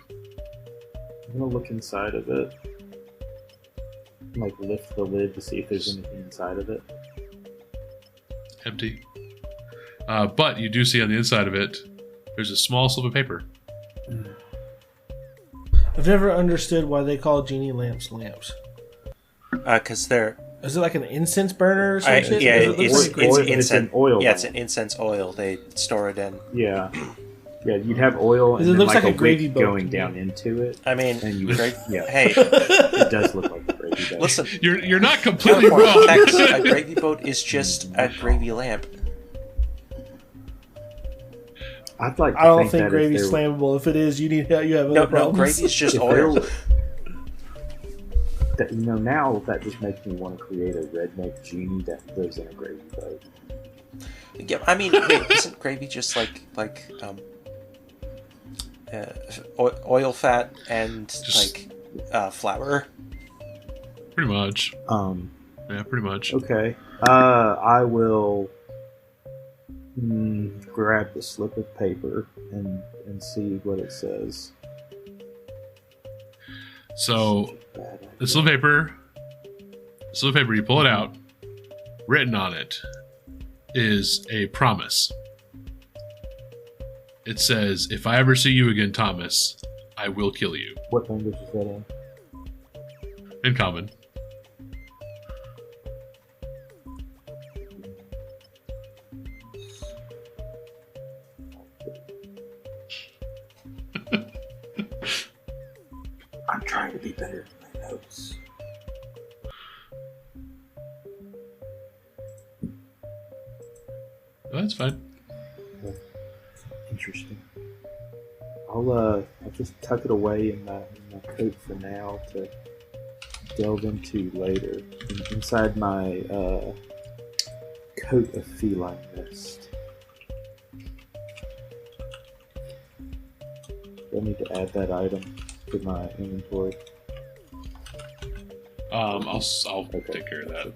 I'm gonna look inside of it. Like, lift the lid to see if there's anything inside of it. Empty. But you do see on the inside of it, there's a small slip of paper. I've never understood why they call genie lamps lamps. Because they're... Is it like an incense burner or something? Yeah, it's an oil. Yeah, it's an incense oil. They store it in. Yeah. Yeah, you'd have oil and it then looks like like a gravy wick boat going down into it. I mean, and you, yeah. Hey, it does look like a gravy boat. Listen, you're not completely wrong. A gravy boat is just a gravy lamp. I'd like. To I don't think gravy's flammable. If it is, you have other no problems. gravy's just oil. Now that just makes me want to create a redneck genie that lives in a gravy boat. Yeah, I mean, wait, isn't gravy just like oil fat and just, flour? Pretty much. Yeah, pretty much. Okay. I will grab the slip of paper and see what it says. So, the slip of paper, you pull it out. Written on it is a promise. It says, "If I ever see you again, Thomas, I will kill you." What language is that in? In common. trying to be better than my notes. Oh, that's fine. Interesting. I'll just tuck it away in my coat for now to delve into later. Inside my coat of feline mist. Do I need to add that item to my inventory? I'll take care of that.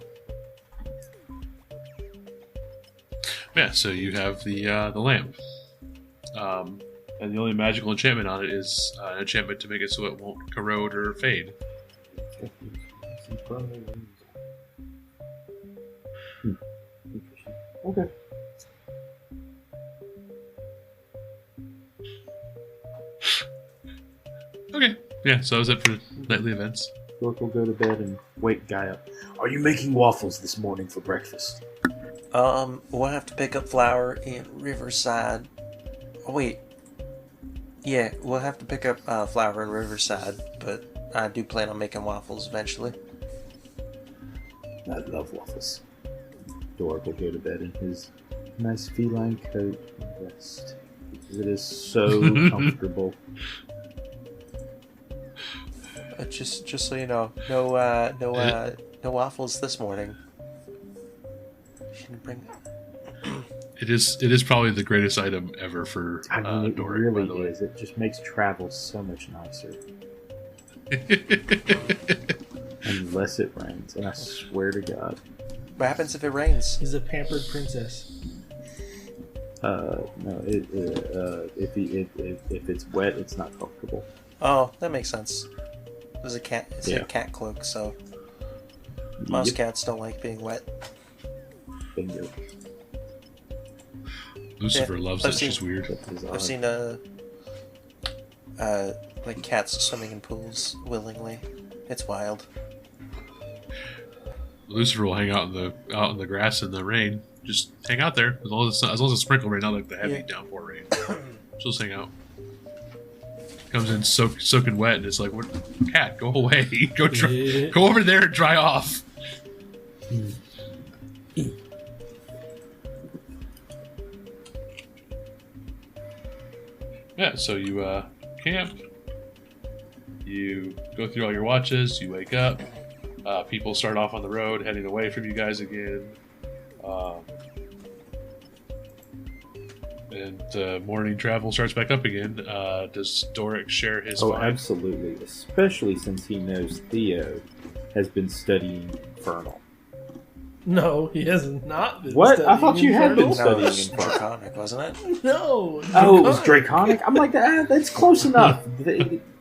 Yeah, so you have the lamp. And the only magical enchantment on it is an enchantment to make it so it won't corrode or fade. Okay. Okay. Yeah, so that was it for nightly events. Dork will go to bed and wake Guy up. Are you making waffles this morning for breakfast? We'll have to pick up flour in Riverside. Oh, wait. Yeah, we'll have to pick up flour in Riverside, but I do plan on making waffles eventually. I love waffles. Dork will go to bed in his nice feline coat and rest. It is so comfortable. Just so you know, no waffles this morning. Shouldn't bring. It is probably the greatest item ever for I mean, it Doric, by the really way. is. It just makes travel so much nicer. Unless it rains, and I swear to God. What happens if it rains? He's a pampered princess. No, if it's wet, it's not comfortable. Oh, that makes sense. There's a cat. It's a cat cloak, so most cats don't like being wet. Bingo. Lucifer loves I've it. seen- She's weird. I've seen like cats swimming in pools willingly. It's wild. Lucifer will hang out in the grass in the rain. Just hang out there as long as it's sprinkle rain, not like the heavy downpour rain. She'll just hang out. Comes in soaking wet, and it's like, "What? Cat, go away! Go over there and dry off." Yeah, so you camp. You go through all your watches. You wake up. People start off on the road, heading away from you guys again. And morning travel starts back up again. Does Doric share his Oh, find? absolutely. Especially since he knows Theo has been studying Infernal. No, he has not been. What? I studying thought you had been Infernal. No, it studying was Infernal. draconic, wasn't it? No. Oh, it was Draconic? I'm like, that's close enough.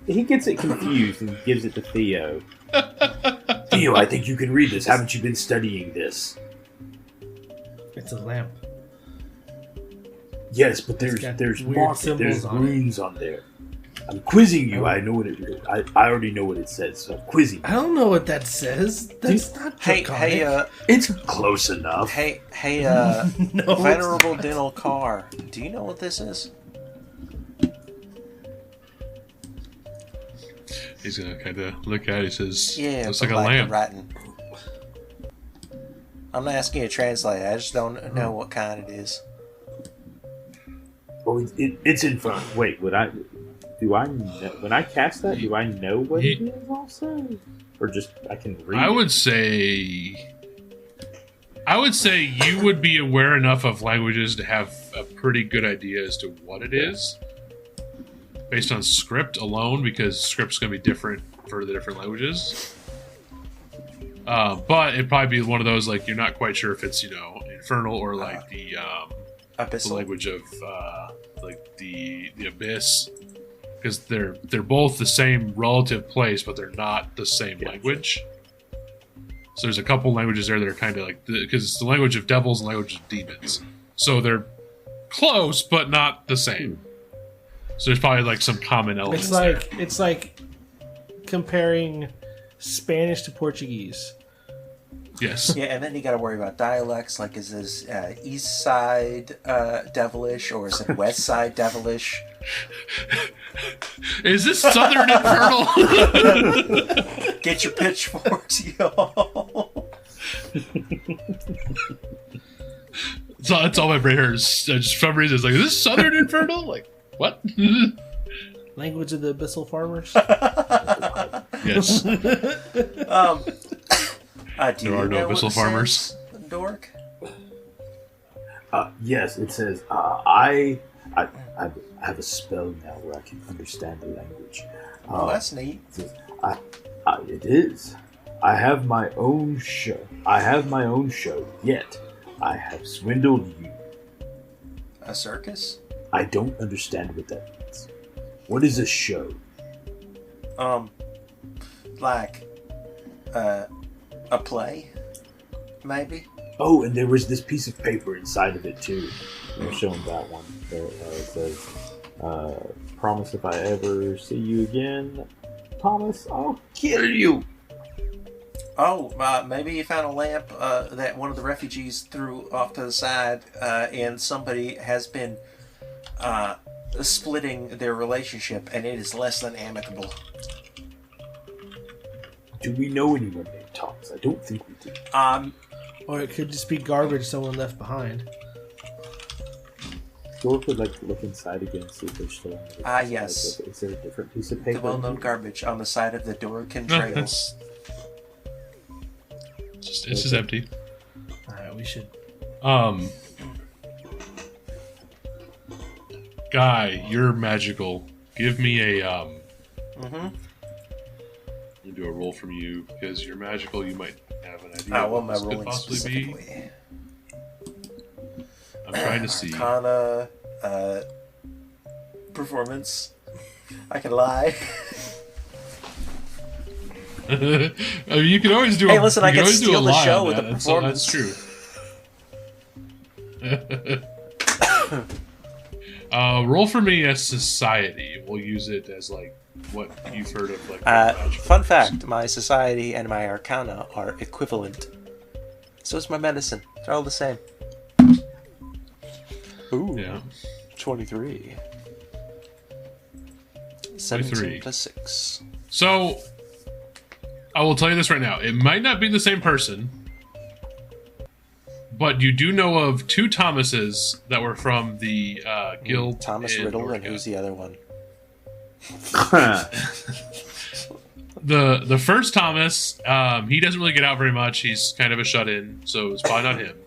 He gets it confused and gives it to Theo. Theo, I think you can read this. Haven't you been studying this? It's a lamp. Yes, but It's there's got weird markings, symbols there's on it. runes on there. I'm quizzing you. I know what it is. I already know what it says, so I'm quizzing you. I don't know what that says. That's not draconic. It's close enough. Hey, No, it's Venerable not. Dental Car, do you know what this is? He's gonna kind of look at it. He says, Yeah, looks but like a lamp. Rotten. I'm not asking you to translate. I just don't know what kind it is. Oh, it's in front. Wait, when I cast that, do I know what it is also? Or just, I can read I it? would say you would be aware enough of languages to have a pretty good idea as to what it is, based on script alone, because script's going to be different for the different languages. But it'd probably be one of those, like, you're not quite sure if it's, infernal or like the Abyssal. language of like the abyss, because they're both the same relative place, but they're not the same language. So there's a couple languages there that are kind of like, because it's the language of devils and language of demons, so they're close but not the same. So there's probably like some common elements. It's like comparing Spanish to Portuguese. Yes. Yeah, and then you got to worry about dialects. Like, is this East Side Devilish or is it West Side Devilish? Is this Southern Infernal? Get your pitchforks, y'all. So that's all my brain hears. Just for some reason, it's like, is this Southern Infernal? Like, what? Language of the Abyssal Farmers. Yes. Do There are no Abyssal Farmers. Dork? Yes, it says, I have a spell now where I can understand the language. Oh, that's neat. It says, it is. I have my own show. Yet I have swindled you. A circus? I don't understand what that means. What is a show? Like, a play? Maybe? Oh, and there was this piece of paper inside of it, too. They're showing that one. It says, promise if I ever see you again, Thomas, I'll kill you. Oh, maybe you found a lamp that one of the refugees threw off to the side, and somebody has been splitting their relationship, and it is less than amicable. Do we know anyone named Thomas? I don't think we do. Or it could just be garbage someone left behind. Dork would like to look inside again and see if there's still anything. Yes. Is there a different piece of paper? The well-known garbage on the side of the Dorican Trail. It's just empty. Alright, we should... Guy, you're magical. Give me a, You do a roll from you, because you're magical, you might have an idea What what am I this could rolling possibly be. specifically? I'm trying to see. Arcana, performance. I can lie. I mean, you can always do. Hey, listen, I can always do steal a the lie show on with that. a performance. That's true. Roll for me as society. We'll use it as like what you've heard of. Like Fun fact: my society and my arcana are equivalent. So is my medicine. They're all the same. Ooh, Yeah. 23. 17 plus 6. So, I will tell you this right now. It might not be the same person, but you do know of two Thomases that were from the guild. Thomas in Riddle, Norca. and who's the other one? The first Thomas, he doesn't really get out very much. He's kind of a shut-in, so it's probably not him.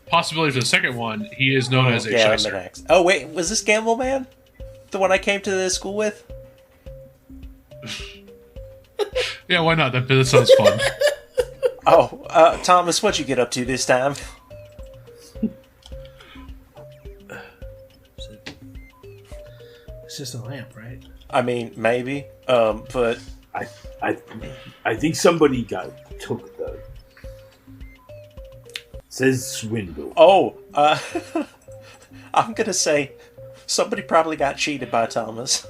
Possibility for the second one, he is known as a shyster. Mid-ax. Oh, wait, was this Gamble Man? The one I came to the school with? Yeah, why not? That sounds fun. Oh, Thomas, what'd you get up to this time? It's just a lamp, right? I mean, maybe. But I think somebody took the. Says swindle. oh, I'm gonna say somebody probably got cheated by Thomas.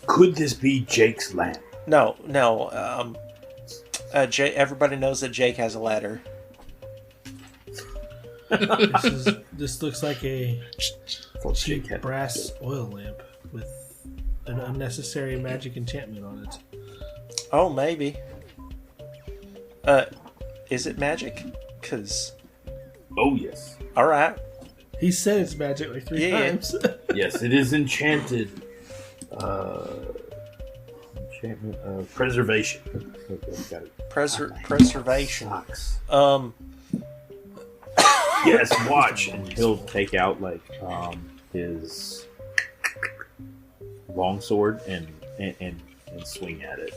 Could this be Jake's lamp? No. Everybody knows that Jake has a ladder. This looks like a Thought cheap Jake had brass oil lamp with an unnecessary magic enchantment on it. Oh, maybe. Is it magic? 'Cause... Oh yes. Alright. He said it's magic like 3 Yeah. times. Yes, it is enchanted. Enchantment of preservation. Got it. Preservation. Sucks. Um, Yes, watch. And he'll take out like his longsword and swing at it.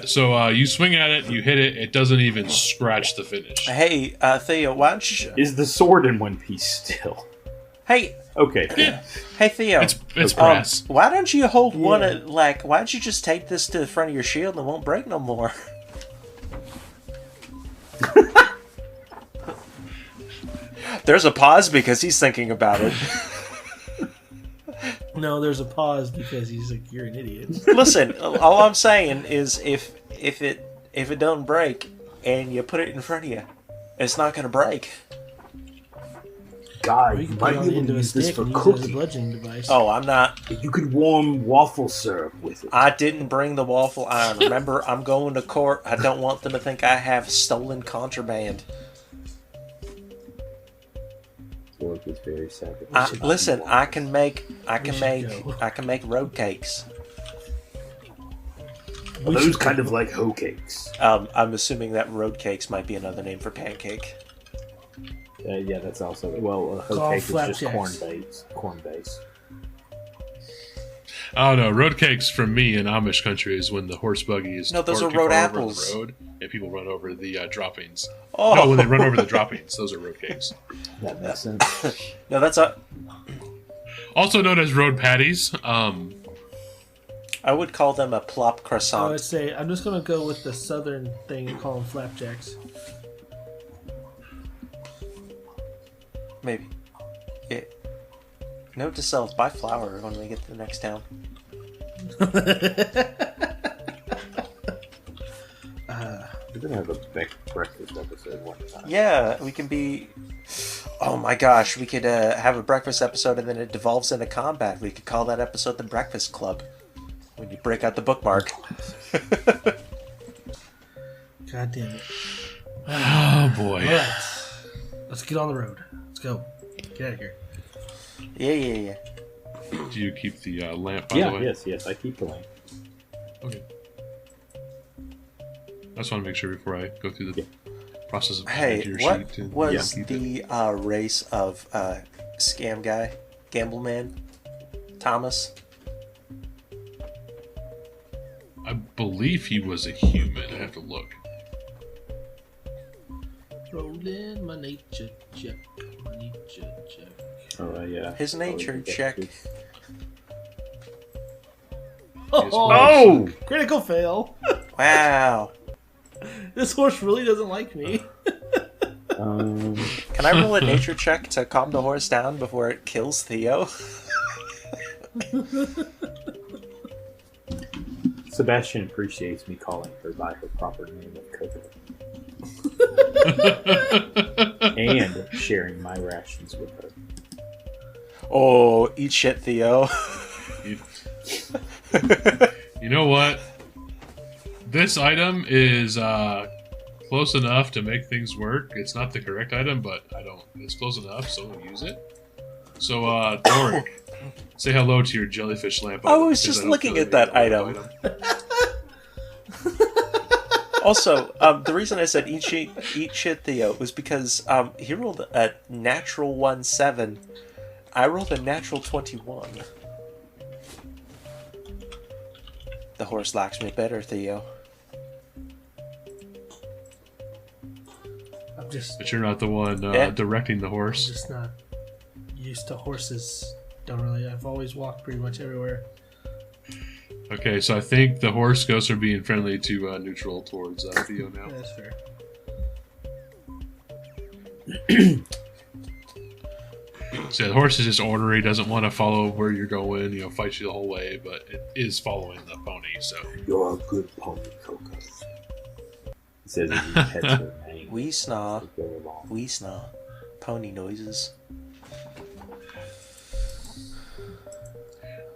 So you swing at it, you hit it, it doesn't even scratch the finish. hey, Theo, why don't you... Is the sword in one piece still? Hey, Okay. Yeah, hey, Theo. it's brass. Why don't you hold one Yeah. at, like, why don't you just tape this to the front of your shield and it won't break no more? There's a pause because he's thinking about it. No, there's a pause because he's like, "You're an idiot." Listen, all I'm saying is if it don't break and you put it in front of you, it's not gonna break. Guy, Or you you can put might it on be the able end to of a use this stick for and use it as a cooking. bludgeoning device. Oh, I'm not. You could warm waffle syrup with it. I didn't bring the waffle iron. Remember, I'm going to court. I don't want them to think I have stolen contraband. Work is very sad. Listen, I can make go. road cakes. Are those kind of like hoe cakes? I'm assuming that road cakes might be another name for pancake. Yeah, that's also a hoe Called cake is just flapjacks. corn base. Oh no, road cakes from me in Amish country is when the horse buggy is No, those too are road far over apples. the road and people run over the droppings. Oh No, when they run over the droppings, those are road cakes. That makes sense. no, that's a. Also known as road patties. I would call them a plop I would croissant. say I'm just gonna go with the southern thing and call them flapjacks. Maybe. Note to self: buy flour when we get to the next town. We're gonna have a breakfast episode one time. Yeah, we can be. Oh my gosh, we could have a breakfast episode and then it devolves into combat. We could call that episode the Breakfast Club. When you break out the bookmark. God damn it! Oh boy. All right, let's get on the road. Let's go. Get out of here. Yeah. Do you keep the lamp, by Yeah, the way? yes, I keep the lamp. Okay. I just want to make sure before I go through the process of Hey, your what sheet. And was keep it. the race of scam guy, gamble man, Thomas? I believe he was a human. I have to look. Rolling my nature check. My nature check. Oh, yeah. His nature check. Oh! Critical fail. Wow. This horse really doesn't like me. Can I roll a nature check to calm the horse down before it kills Theo? Sebastian appreciates me calling her by her proper name of Coco. And sharing my rations with her. Oh, eat shit, Theo. You know what? This item is close enough to make things work. It's not the correct item, but it's close enough, so I'm gonna use it. So, Doric, say hello to your jellyfish lamp. I item, was because just don't looking feel at that like item. Also, the reason I said eat shit, Theo, was because he rolled a natural 1-7. I rolled a natural 21. The horse likes me better, Theo. But you're not the one directing the I'm horse. just not used to horses. I've always walked pretty much everywhere. Okay, so I think the horse goes from being friendly to neutral towards Theo now. That's fair. So the horse is just ornery, doesn't want to follow where you're going, fight you the whole way, but it is following the pony, so. You're a good pony, Coco. He says he pets her name. We snaw. to go along. We snaw. Pony noises.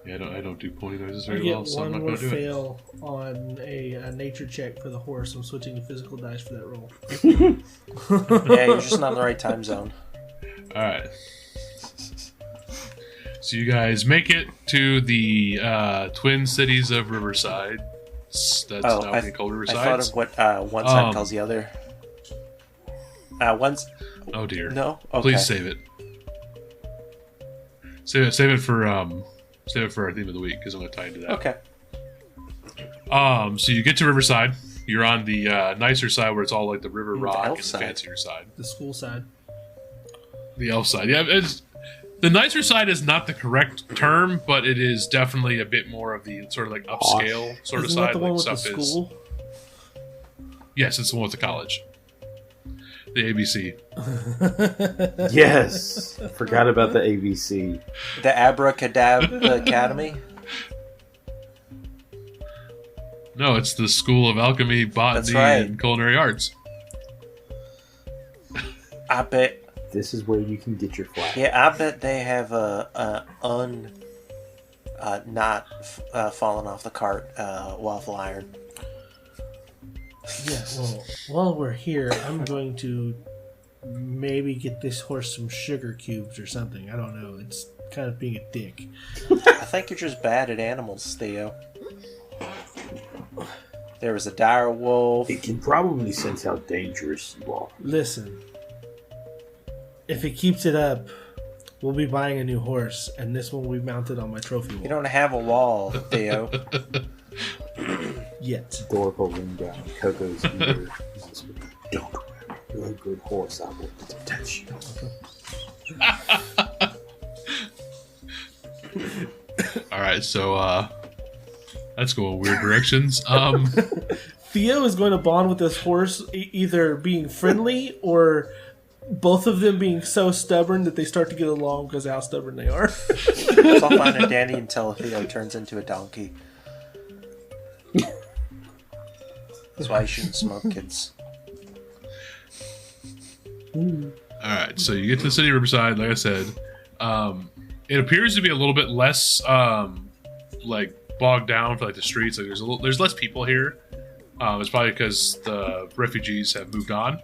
Yeah, I don't do pony noises I very get well, so I'm not one going more to do it. fail on a nature check for the horse. I'm switching to physical dice for that roll. Yeah, you're just not in the right time zone. Alright. So you guys make it to the Twin Cities of Riverside. That's now being called Riverside. I thought of what one side calls the other. One's... Oh dear. No? Okay. Please save it. Save it for our theme of the week, because I'm going to tie into that. Okay. So you get to Riverside. You're on the nicer side where it's all like the river rock and the side. fancier side. The school side. The elf side. Yeah, the nicer side is not the correct term, but it is definitely a bit more of the sort of like upscale sort of Isn't that side. the one Like with the stuff is. school? Yes, it's the one with the college. The ABC. Yes! Forgot about the ABC. The Abracadabra Academy? No, it's the School of Alchemy, Botany, That's right. and Culinary Arts. I bet this is where you can get your flag. Yeah, I bet they have not fallen off the cart waffle iron. Yeah, well, while we're here, I'm going to maybe get this horse some sugar cubes or something. I don't know. It's kind of being a dick. I think you're just bad at animals, Theo. There was a dire wolf. It can probably sense how dangerous you are. Listen, if it keeps it up, we'll be buying a new horse, and this one will be mounted on my trophy wall. You don't have a wall, Theo. Yet. Door opening down Coco's ear. Don't worry, you're a good horse. I will touch you. All right, so that's going weird directions. Theo is going to bond with this horse, either being friendly or both of them being so stubborn that they start to get along because of how stubborn they are. It's all fine and dandy until Theo turns into a donkey. That's why you shouldn't smoke, kids. All right, so you get to the city of Riverside. Like I said, it appears to be a little bit less like bogged down for like the streets. Like there's less people here. It's probably because the refugees have moved on.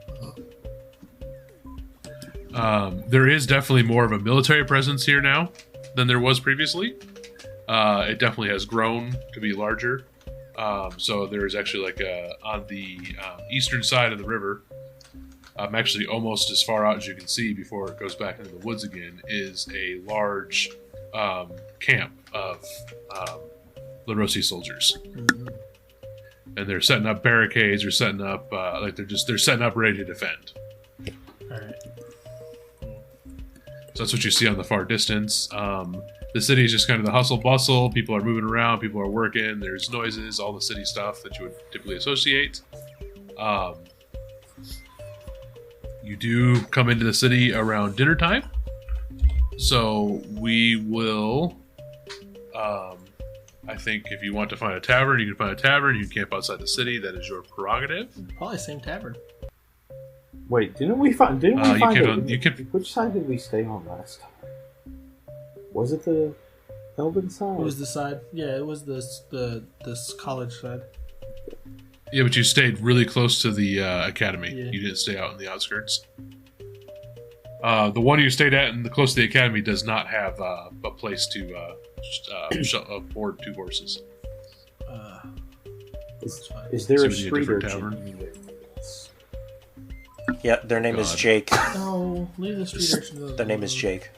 There is definitely more of a military presence here now than there was previously. It definitely has grown to be larger. So there's actually like on the eastern side of the river, actually almost as far out as you can see before it goes back into the woods again, is a large camp of Larosi soldiers. Mm-hmm. And they're setting up barricades, or setting up they're setting up ready to defend. All right. So that's what you see on the far distance. The city is just kind of the hustle bustle. People are moving around. People are working. There's noises, all the city stuff that you would typically associate. You do come into the city around dinner time. So we will, I think if you want to find a tavern, you can find a tavern. You can camp outside the city. That is your prerogative. Probably same tavern. Wait, didn't we find which side did we stay on last time? Was it the Elven side? It was the side. Yeah, it was the college side. Yeah, but you stayed really close to the academy. Yeah. You didn't stay out in the outskirts. The one you stayed at and the close to the academy does not have a place to board two horses. Is there a So street different urchin? tavern? Yeah, their name is God. Jake. No, leave the street urchin. Their name is Jake.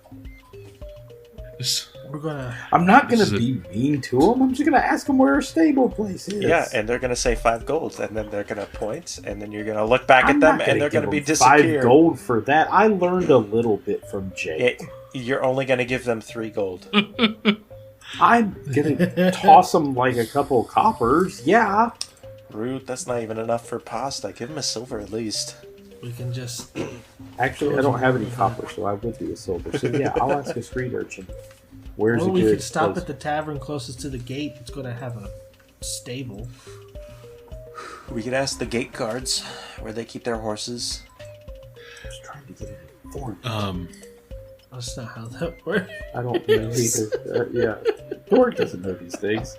We're gonna. I'm not gonna be mean to him. I'm just gonna ask him where a stable place is. Yeah, and they're gonna say 5 gold, and then they're gonna point, and then you're gonna look back at them, and they're gonna be disappeared. 5 gold for that. I learned a little bit from Jake. You're only gonna give them 3 gold. I'm gonna toss them like a couple coppers. Yeah. Rude. That's not even enough for pasta. Give them a silver at least. We can just. Actually, I don't have any copper, so I would be a silver. So yeah, I'll ask a street urchin. Where's Well, a we good could stop place? at the tavern closest to the gate. It's going to have a stable. We could ask the gate guards where they keep their horses. I was trying to get it informed. That's not how that works. I don't know either. Yeah, Dork doesn't know these things.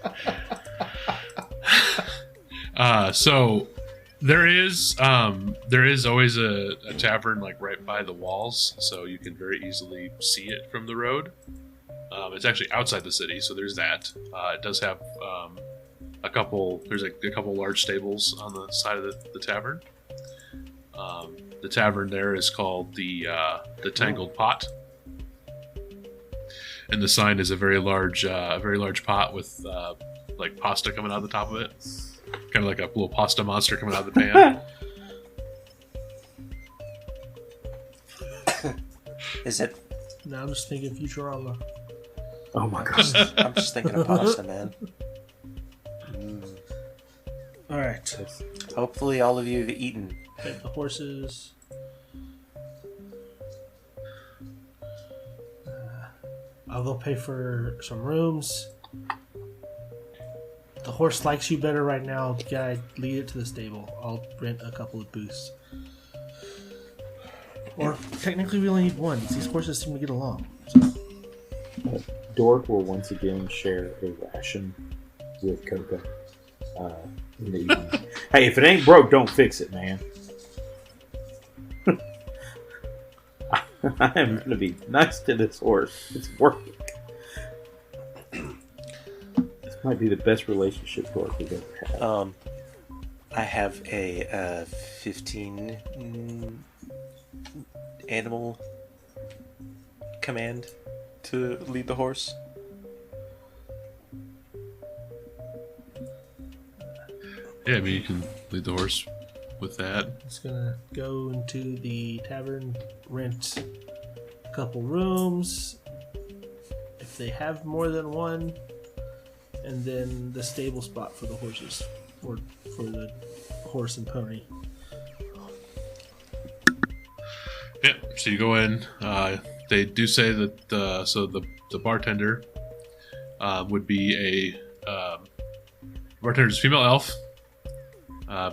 So there is always a tavern like right by the walls, so you can very easily see it from the road. It's actually outside the city, so there's that. It does have a couple large stables on the side of the tavern. The tavern there is called the Tangled Pot, and the sign is a very large pot with like pasta coming out of the top of it, kind of like a little pasta monster coming out of the pan. Is it? No, I'm just thinking Futurama. Oh my gosh. I'm just thinking of pasta, man. All right. Hopefully, all of you have eaten. Take the horses. I'll go pay for some rooms. The horse likes you better right now. Guy, lead it to the stable. I'll rent a couple of booths. Or technically, we only need one. These horses seem to get along. So. Dork will once again share a ration with Coca in the evening. Hey, if it ain't broke, don't fix it, man. I am going to be nice to this horse. It's working. This might be the best relationship Dork has ever had. I have a 15 animal command to lead the horse. Yeah, I mean, you can lead the horse with that. It's gonna go into the tavern, rent a couple rooms, if they have more than one, and then the stable spot for the horses, or for the horse and pony. Yeah, so you go in. They do say that the bartender would be a bartender's female elf.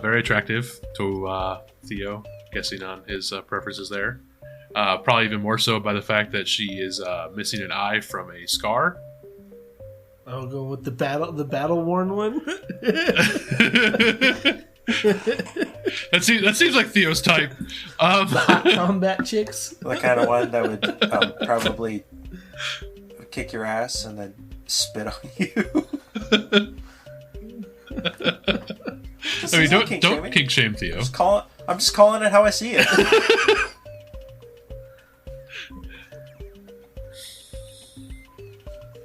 Very attractive to Theo, guessing on his preferences there. Probably even more so by the fact that she is missing an eye from a scar. I'll go with the battle worn one. That seems like Theo's type. Combat chicks. The kind of one that would probably kick your ass and then spit on you. I mean, don't kink shame Theo. I'm just calling it how I see it.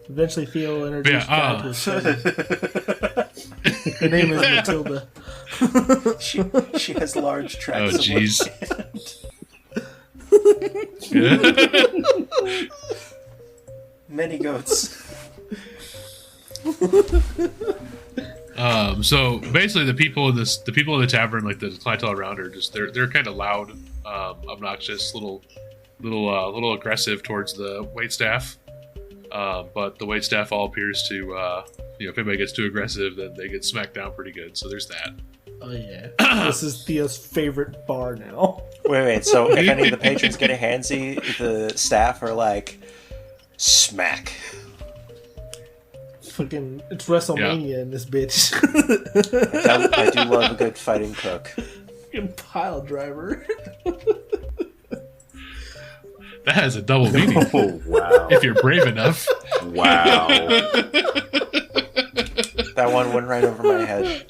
Eventually, Theo will introduce God to his cousin. Her name is Matilda. she has large tracts Oh, jeez. of land. Many goats. So basically, the people in the tavern, like the clientele around, are just they're kind of loud, obnoxious, little aggressive towards the waitstaff. But the waitstaff all appears to, if anybody gets too aggressive, then they get smacked down pretty good. So there's that. Oh yeah, this is Theo's favorite bar now. Wait. So if any of the patrons get a handsy, the staff are like, smack. Fucking, it's WrestleMania in this bitch. I do love a good fighting cook. Fucking pile driver. That has a double meaning. Oh, wow. If you're brave enough. Wow. That one went right over my head.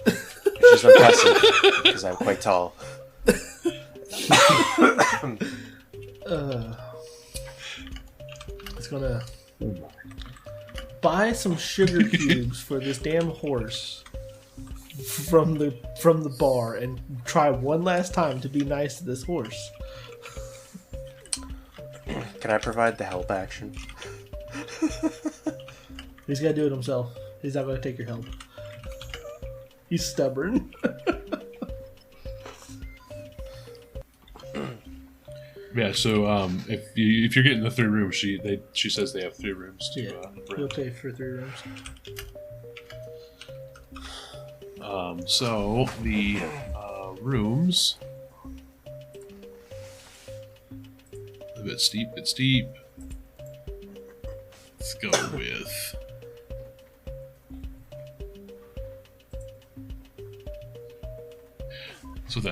Which is impressive, because I'm quite tall. It's gonna buy some sugar cubes for this damn horse from the bar and try one last time to be nice to this horse. Can I provide the help action? He's gotta do it himself. He's not gonna take your help. He's stubborn. Yeah. So if you're getting the 3 rooms, she says they have 3 rooms to He'll pay for 3 rooms. So the rooms. A bit steep. Let's go with.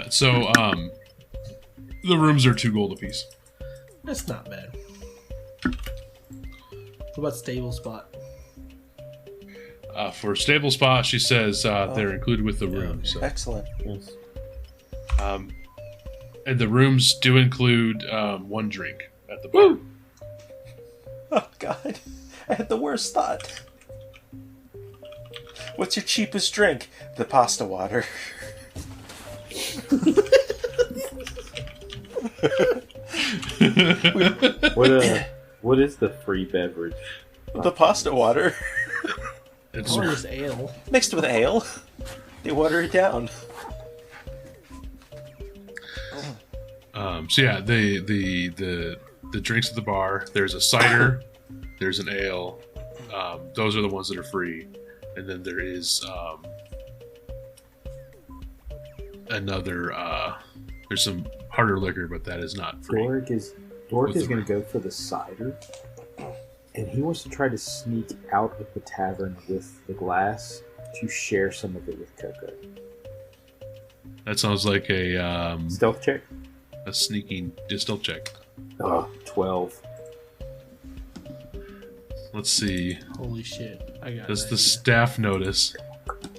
So the rooms are 2 gold apiece. That's not bad. What about stable spot? For stable spot, she says they're included with the room. Okay. So. Excellent. Yes. And the rooms do include 1 drink at the bar. Woo! Oh, God. I had the worst thought. What's your cheapest drink? The pasta water. What is the free beverage? The pasta water. It's Or just ale. Mixed with ale. They water it down. so yeah, the drinks at the bar. There's a cider. There's an ale. Those are the ones that are free, and then there is another. There's some harder liquor, but that is not free. Doric is going to go for the cider, and he wants to try to sneak out of the tavern with the glass to share some of it with Coco. That sounds like a Stealth check. a sneaking stealth check. 12. Let's see. Holy shit! I got. Does an the idea. staff notice?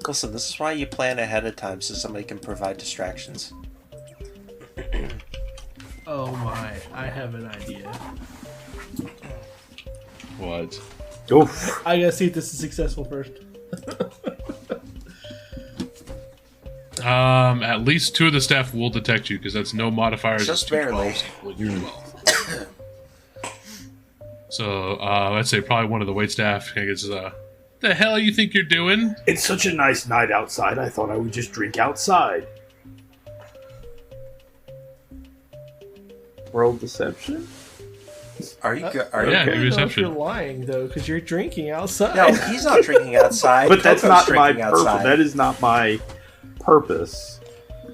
Listen, this is why you plan ahead of time so somebody can provide distractions. Oh my! I have an idea. What? Oof. I gotta see if this is successful first. At least 2 of the staff will detect you because that's no modifiers. Just it's 2 barely. 12s equaling your 12. So I'd say probably one of the wait staff gets the hell you think you're doing? It's such a nice night outside. I thought I would just drink outside. Roll deception. Are you good? Are Yeah, you I give me don't know if deception. you're lying though, because you're drinking outside. No, he's not drinking outside. But that's Coco's not my drinking purpose. outside. That is not my purpose.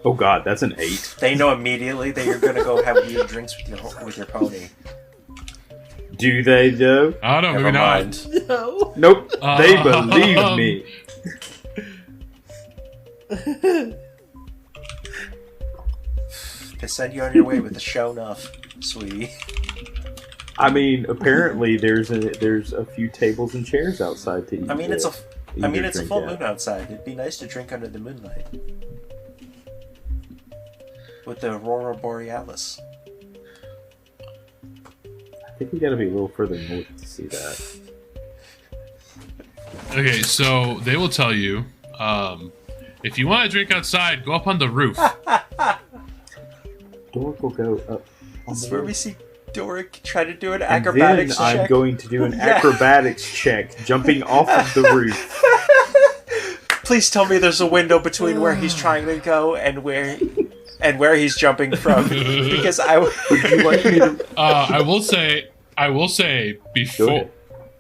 Oh god, that's an 8. They know immediately that you're gonna go have weird drinks with your pony. Do they though? I don't know, Never maybe not. mind. No. Nope. They believe me. They send you on your way with the show enough, sweetie. I mean, apparently there's a few tables and chairs outside to eat. I mean, it's a drink full at. moon outside. It'd be nice to drink under the moonlight with the aurora borealis. I think we got to be a little further north to see that. Okay, so they will tell you, if you want to drink outside, go up on the roof. Dork will go up. On This the is where roof. we see Doric try to do an And acrobatics then I'm check. going to do an Yeah. acrobatics check, jumping off of the roof. Please tell me there's a window between where he's trying to go and where he's jumping from, because I. Would you like me to? I will say Go before, ahead.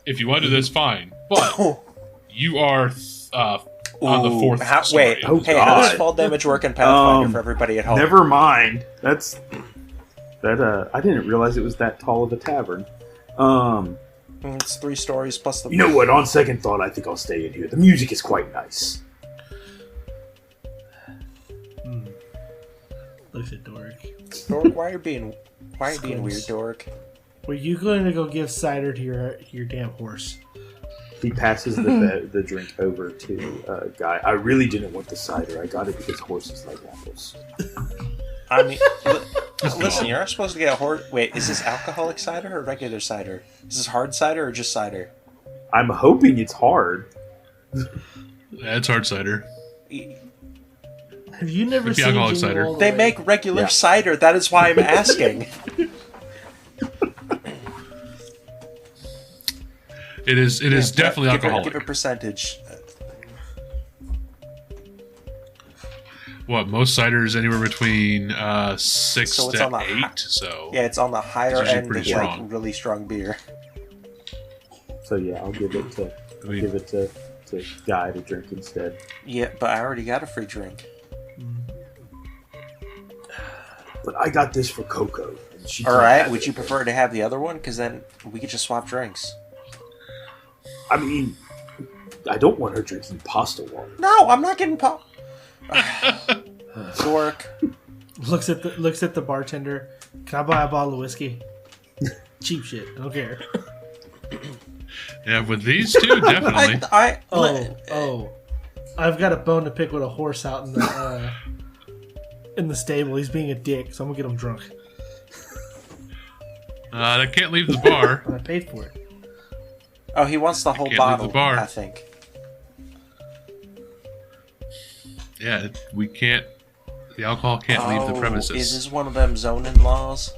if you want to do this, fine. But you are on the Ooh, 4th story. wait, Oh, hey, how does God. fall damage work in Pathfinder Um, for everybody at home? Never mind. That's that. I didn't realize it was that tall of a tavern. It's 3 stories plus the. You know what? On second thought, I think I'll stay in here. The music is quite nice. Looks at Doric. Doric, why are you being weird, Doric? Were you going to go give cider to your damn horse? He passes the drink over to a guy. I really didn't want the cider. I got it because horses like apples. I mean, listen, you're not supposed to get a horse. Wait, is this alcoholic cider or regular cider? Is this hard cider or just cider? I'm hoping it's hard. That's hard cider. Have you never Could be seen alcoholic Jingle cider. All the They Way? make regular Yeah. cider. That is why I'm asking. It is definitely give alcoholic. Give a percentage. What, most cider is anywhere between 6 So it's to on the 8. hi- So Yeah, it's on the higher It's usually end pretty of like strong. really strong beer. So yeah, I'll give it to I mean, to Guy to drink instead. Yeah, but I already got a free drink. But I got this for Coco. And she All can't right, have would it. you prefer to have the other one? Because then we could just swap drinks. I mean, I don't want her drinking pasta water. No, I'm not getting pop. Dork. Looks at the bartender. Can I buy a bottle of whiskey? Cheap shit. I don't care. yeah, with these two, definitely. I've got a bone to pick with a horse out in the stable. He's being a dick, so I'm gonna get him drunk. That can't leave the bar. And I paid for it. Oh, he wants the whole can't leave bottle, the bar. I think. Yeah, we can't. The alcohol can't leave the premises. Is this one of them zoning laws?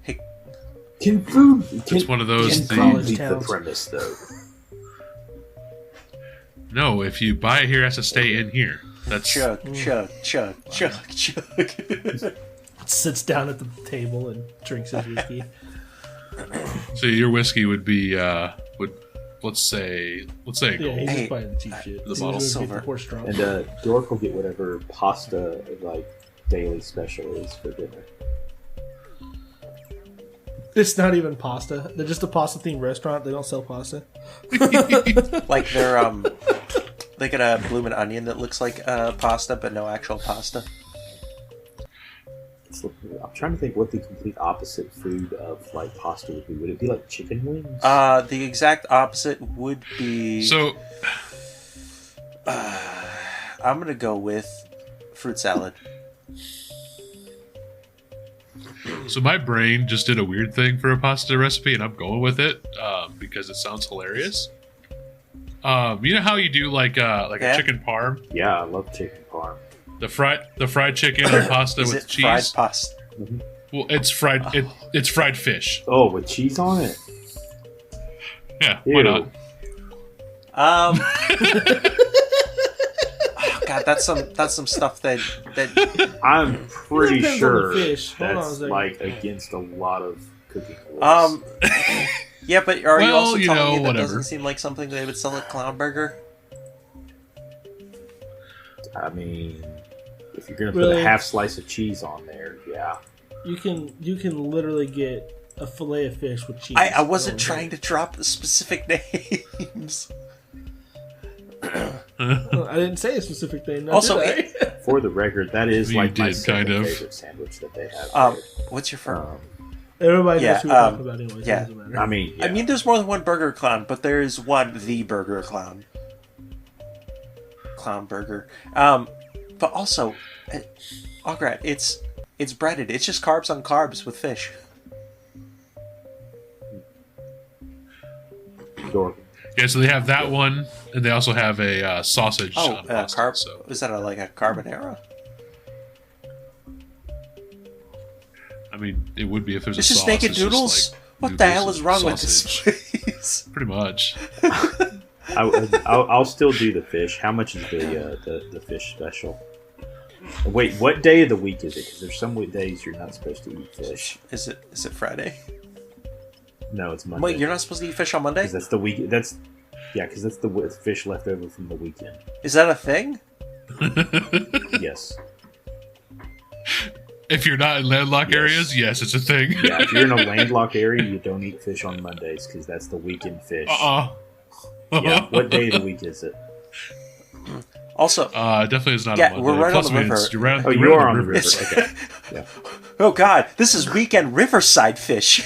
Hey, Can food? It's one of those. Can The, food leave the towns. premise though? no, if you buy it here, it has to stay in here. That's chug. Sits down at the table and drinks his whiskey. so. Your whiskey would be would let's say a Yeah, gold. he's Hey, just buying the cheap shit. the He's bottle gonna get silver. the horse drop. And Dork will get whatever pasta like daily special is for dinner. It's not even pasta. They're just a pasta themed restaurant. They don't sell pasta. Like they're they get a bloomin' onion that looks like pasta, but no actual pasta. I'm trying to think what the complete opposite food of like pasta would be. Would it be like chicken wings? The exact opposite would be. So I'm gonna go with fruit salad. my brain just did a weird thing for a pasta recipe, and I'm going with it because it sounds hilarious. You know how you do like a chicken parm, Yeah, I love chicken parm. the fried chicken or pasta Is with it cheese. fried pasta? Well, it's fried. It's fried fish. Oh, with cheese on it? Yeah, Ew. why not? Oh, God, that's some stuff that I'm pretty Depends on the sure fish. Hold on a that's second. like against a lot of cooking rules. Yeah, but are you Well, also you telling know, me that whatever. doesn't seem like something they would sell at Clown Burger? I mean, if you're gonna Really? put a half slice of cheese on there, yeah. You can literally get a fillet of fish with cheese. I wasn't trying to drop the specific names. I didn't say a specific thing. Now, Also, did I? For the record, that is You like my did, second kind of. favorite sandwich that they have. What's your first? Everybody Yeah, knows who we're talking about anyway. yeah. So it doesn't matter. I mean, yeah. I mean, there's more than one Burger Clown, but there is one the Burger Clown. Clown Burger. But also, Ograt, it's breaded. It's just carbs on carbs with fish. Dork. Yeah, so they have that one, and they also have a sausage. Oh, on pasta, carb. So. Is that like a carbonara? I mean, it would be if there's It's a just sauce. naked it's just, noodles. like, What the noodles hell is and wrong with sausage. this place? Pretty much. I'll still do the fish. How much is the fish special? Wait, what day of the week is it? Because there's some days you're not supposed to eat fish. Is it Friday? No, it's Monday. Wait, you're not supposed to eat fish on Monday? Because that's the week. Because that's the fish left over from the weekend. Is that a thing? Yes. If you're not in landlocked Yes. areas, yes, it's a thing. Yeah, if you're in a landlocked area, you don't eat fish on Mondays because that's the weekend fish. Yeah. What day of the week is it? Also, definitely is not Yeah, a Monday. we're right Plus, on the I mean, river. it's- You're right, Oh, you're you right are on the river. It's- Okay. Yeah. oh God, this is weekend riverside fish.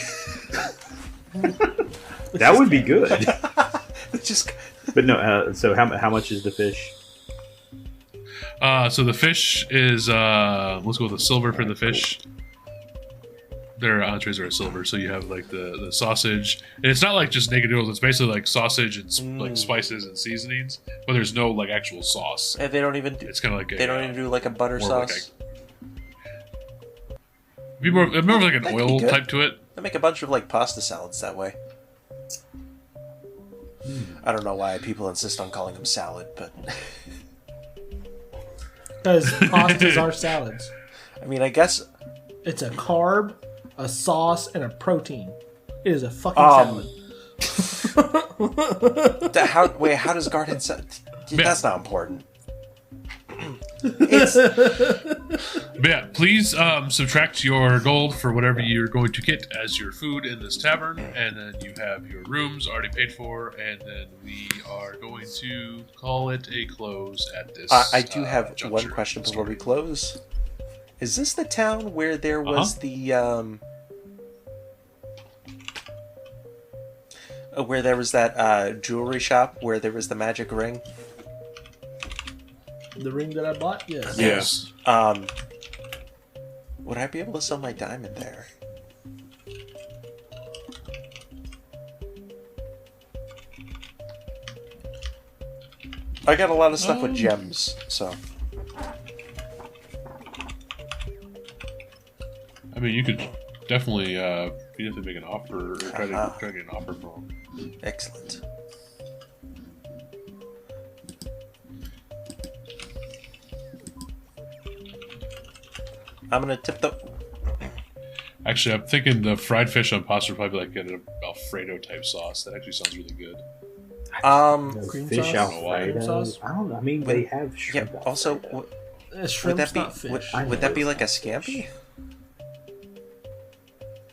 That would be good. It's just But no. So how much is the fish? So the fish is let's go with the silver for the fish. Their entrees are a silver, so you have like the sausage, and it's not like just naked noodles. It's basically like sausage and like spices and seasonings, but there's no like actual sauce. and they don't even It's kind of like they don't even do like a butter more of sauce. be more of like an That could oil be good. type to it. They make a bunch of like pasta salads that way. I don't know why people insist on calling them salad, but Because pastas are salads. I mean, I guess It's a carb, a sauce, and a protein. It is a fucking salad. how does garden salad? Yeah. That's not important. It's But yeah, please subtract your gold for whatever you're going to get as your food in this tavern, and then you have your rooms already paid for, and then we are going to call it a close at this. I do have one juncture. question before we close. Is this the town where there was where there was that jewelry shop where there was the magic ring? The ring that I bought? Yes. Yes. Would I be able to sell my diamond there? I got a lot of stuff with gems, so I mean, you could definitely make an offer or try to get an offer from them. excellent. I'm gonna tip the. Actually, I'm thinking the fried fish on pasta would probably like get an Alfredo type sauce. That actually sounds really good. Cream Fish sauce? Alfredo. Cream sauce? I don't know. I mean, they have shrimp. Yeah. Also, Alfredo. would Shrimp's that be not fish. would that be like a scampi?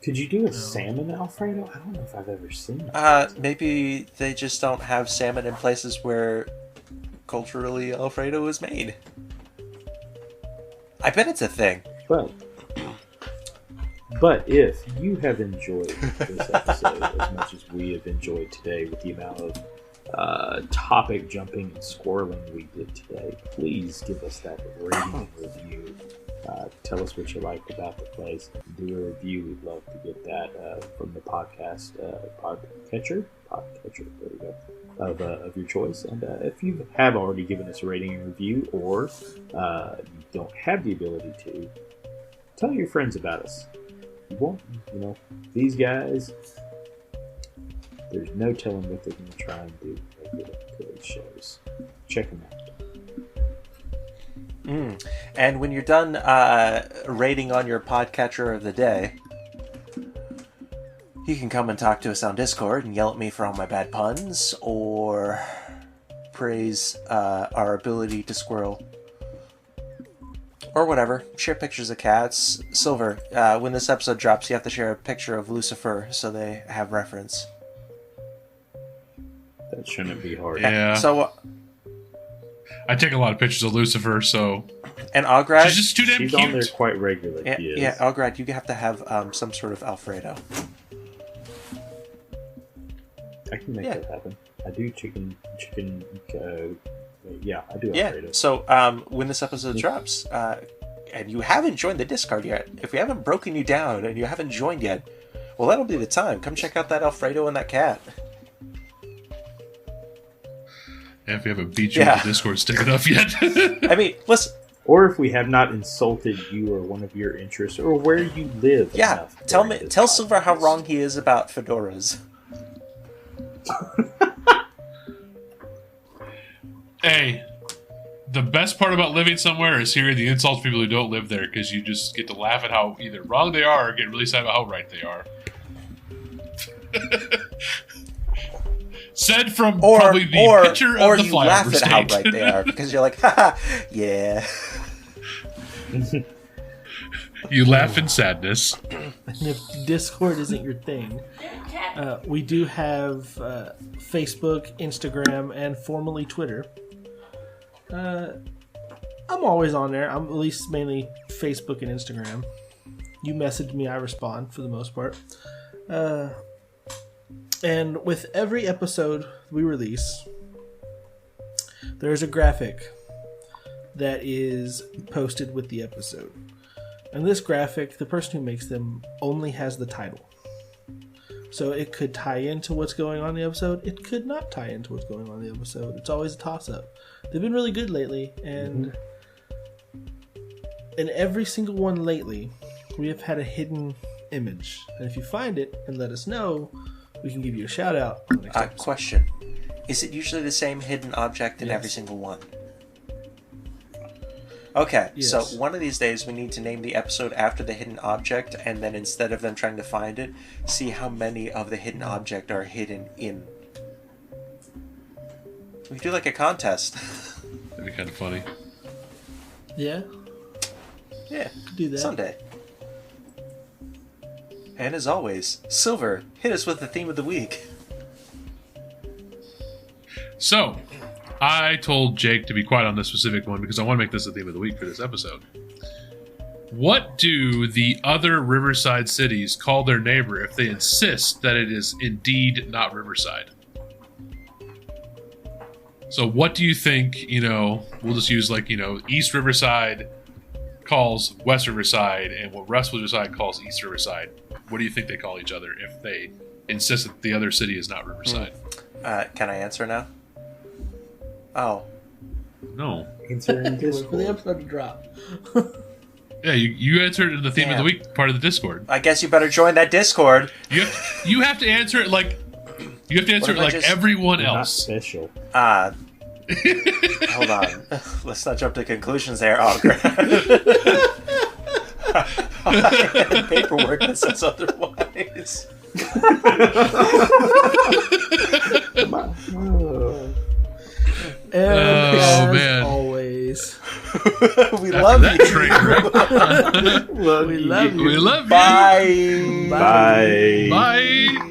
Could you do a salmon Alfredo? I don't know if I've ever seen it. Maybe they just don't have salmon in places where culturally Alfredo is made. I bet it's a thing. But if you have enjoyed this episode as much as we have enjoyed today with the amount of topic jumping and squirreling we did today, please give us that rating and review. Tell us what you liked about the place. Do a review. We'd love to get that from the podcast podcatcher. There we go. Of your choice. And if you have already given us a rating and review, or you don't have the ability to, tell your friends about us. These guys, there's no telling what they're going to try and do when they get into those shows. Check them out. And when you're done rating on your podcatcher of the day, you can come and talk to us on Discord and yell at me for all my bad puns, or praise our ability to squirrel. Or whatever. Share pictures of cats. Silver, when this episode drops, you have to share a picture of Lucifer so they have reference. That shouldn't be hard. Yeah. So, I take a lot of pictures of Lucifer, so and Algrad, she's just too damn She's cute. on there quite regularly. yeah, Algrad, you have to have some sort of Alfredo. I can make that happen. I do chicken. Yeah, I do Yeah. Alfredo. So when this episode drops, and you haven't joined the Discord yet, if we haven't broken you down and you haven't joined yet, well, that'll be the time. Come check out that Alfredo and that cat. And if we haven't beat you with the Discord stick enough yet. I mean, listen. Or if we have not insulted you or one of your interests or where you live. Yeah, enough tell during this Silver how podcast. wrong he is about fedoras. Hey, the best part about living somewhere is hearing the insults of people who don't live there, because you just get to laugh at how either wrong they are or get really sad about how right they are. Said from probably the picture of the you flyover laugh at state. how right they are because you're like, haha, yeah. You laugh in sadness. And if Discord isn't your thing, we do have Facebook, Instagram, and formerly Twitter. I'm always on there. I'm at least mainly Facebook and Instagram. You message me, I respond for the most part. And with every episode we release, there's a graphic that is posted with the episode. And this graphic, the person who makes them only has the title. So it could tie into what's going on in the episode. It could not tie into what's going on in the episode. It's always a toss-up. They've been really good lately, and in every single one lately, we have had a hidden image. And if you find it and let us know, we can give you a shout-out on the next episode. Question. Is it usually the same hidden object in every single one? Okay, Yes. so one of these days we need to name the episode after the hidden object, and then instead of them trying to find it, see how many of the hidden object are hidden in. We could do like a contest. That'd be kind of funny. Yeah, Yeah, could do that. someday. And as always, Silver, hit us with the theme of the week. So, I told Jake to be quiet on this specific one because I want to make this the theme of the week for this episode. What do the other Riverside cities call their neighbor if they insist that it is indeed not Riverside? So what do you think, we'll just use East Riverside calls West Riverside and what West Riverside calls East Riverside. What do you think they call each other if they insist that the other city is not Riverside? Can I answer now? Oh. No. Answer in Wait for the Discord. episode to drop. Yeah, you answered in the theme of the Damn. week part of the Discord. I guess you better join that Discord. You have to answer it like everyone You're not else. special. Hold on. Let's not jump to conclusions there, Augur. Paperwork that says otherwise. My And as man. always, We love that you. train wreck. we love you. We love you. Bye. Bye. Bye.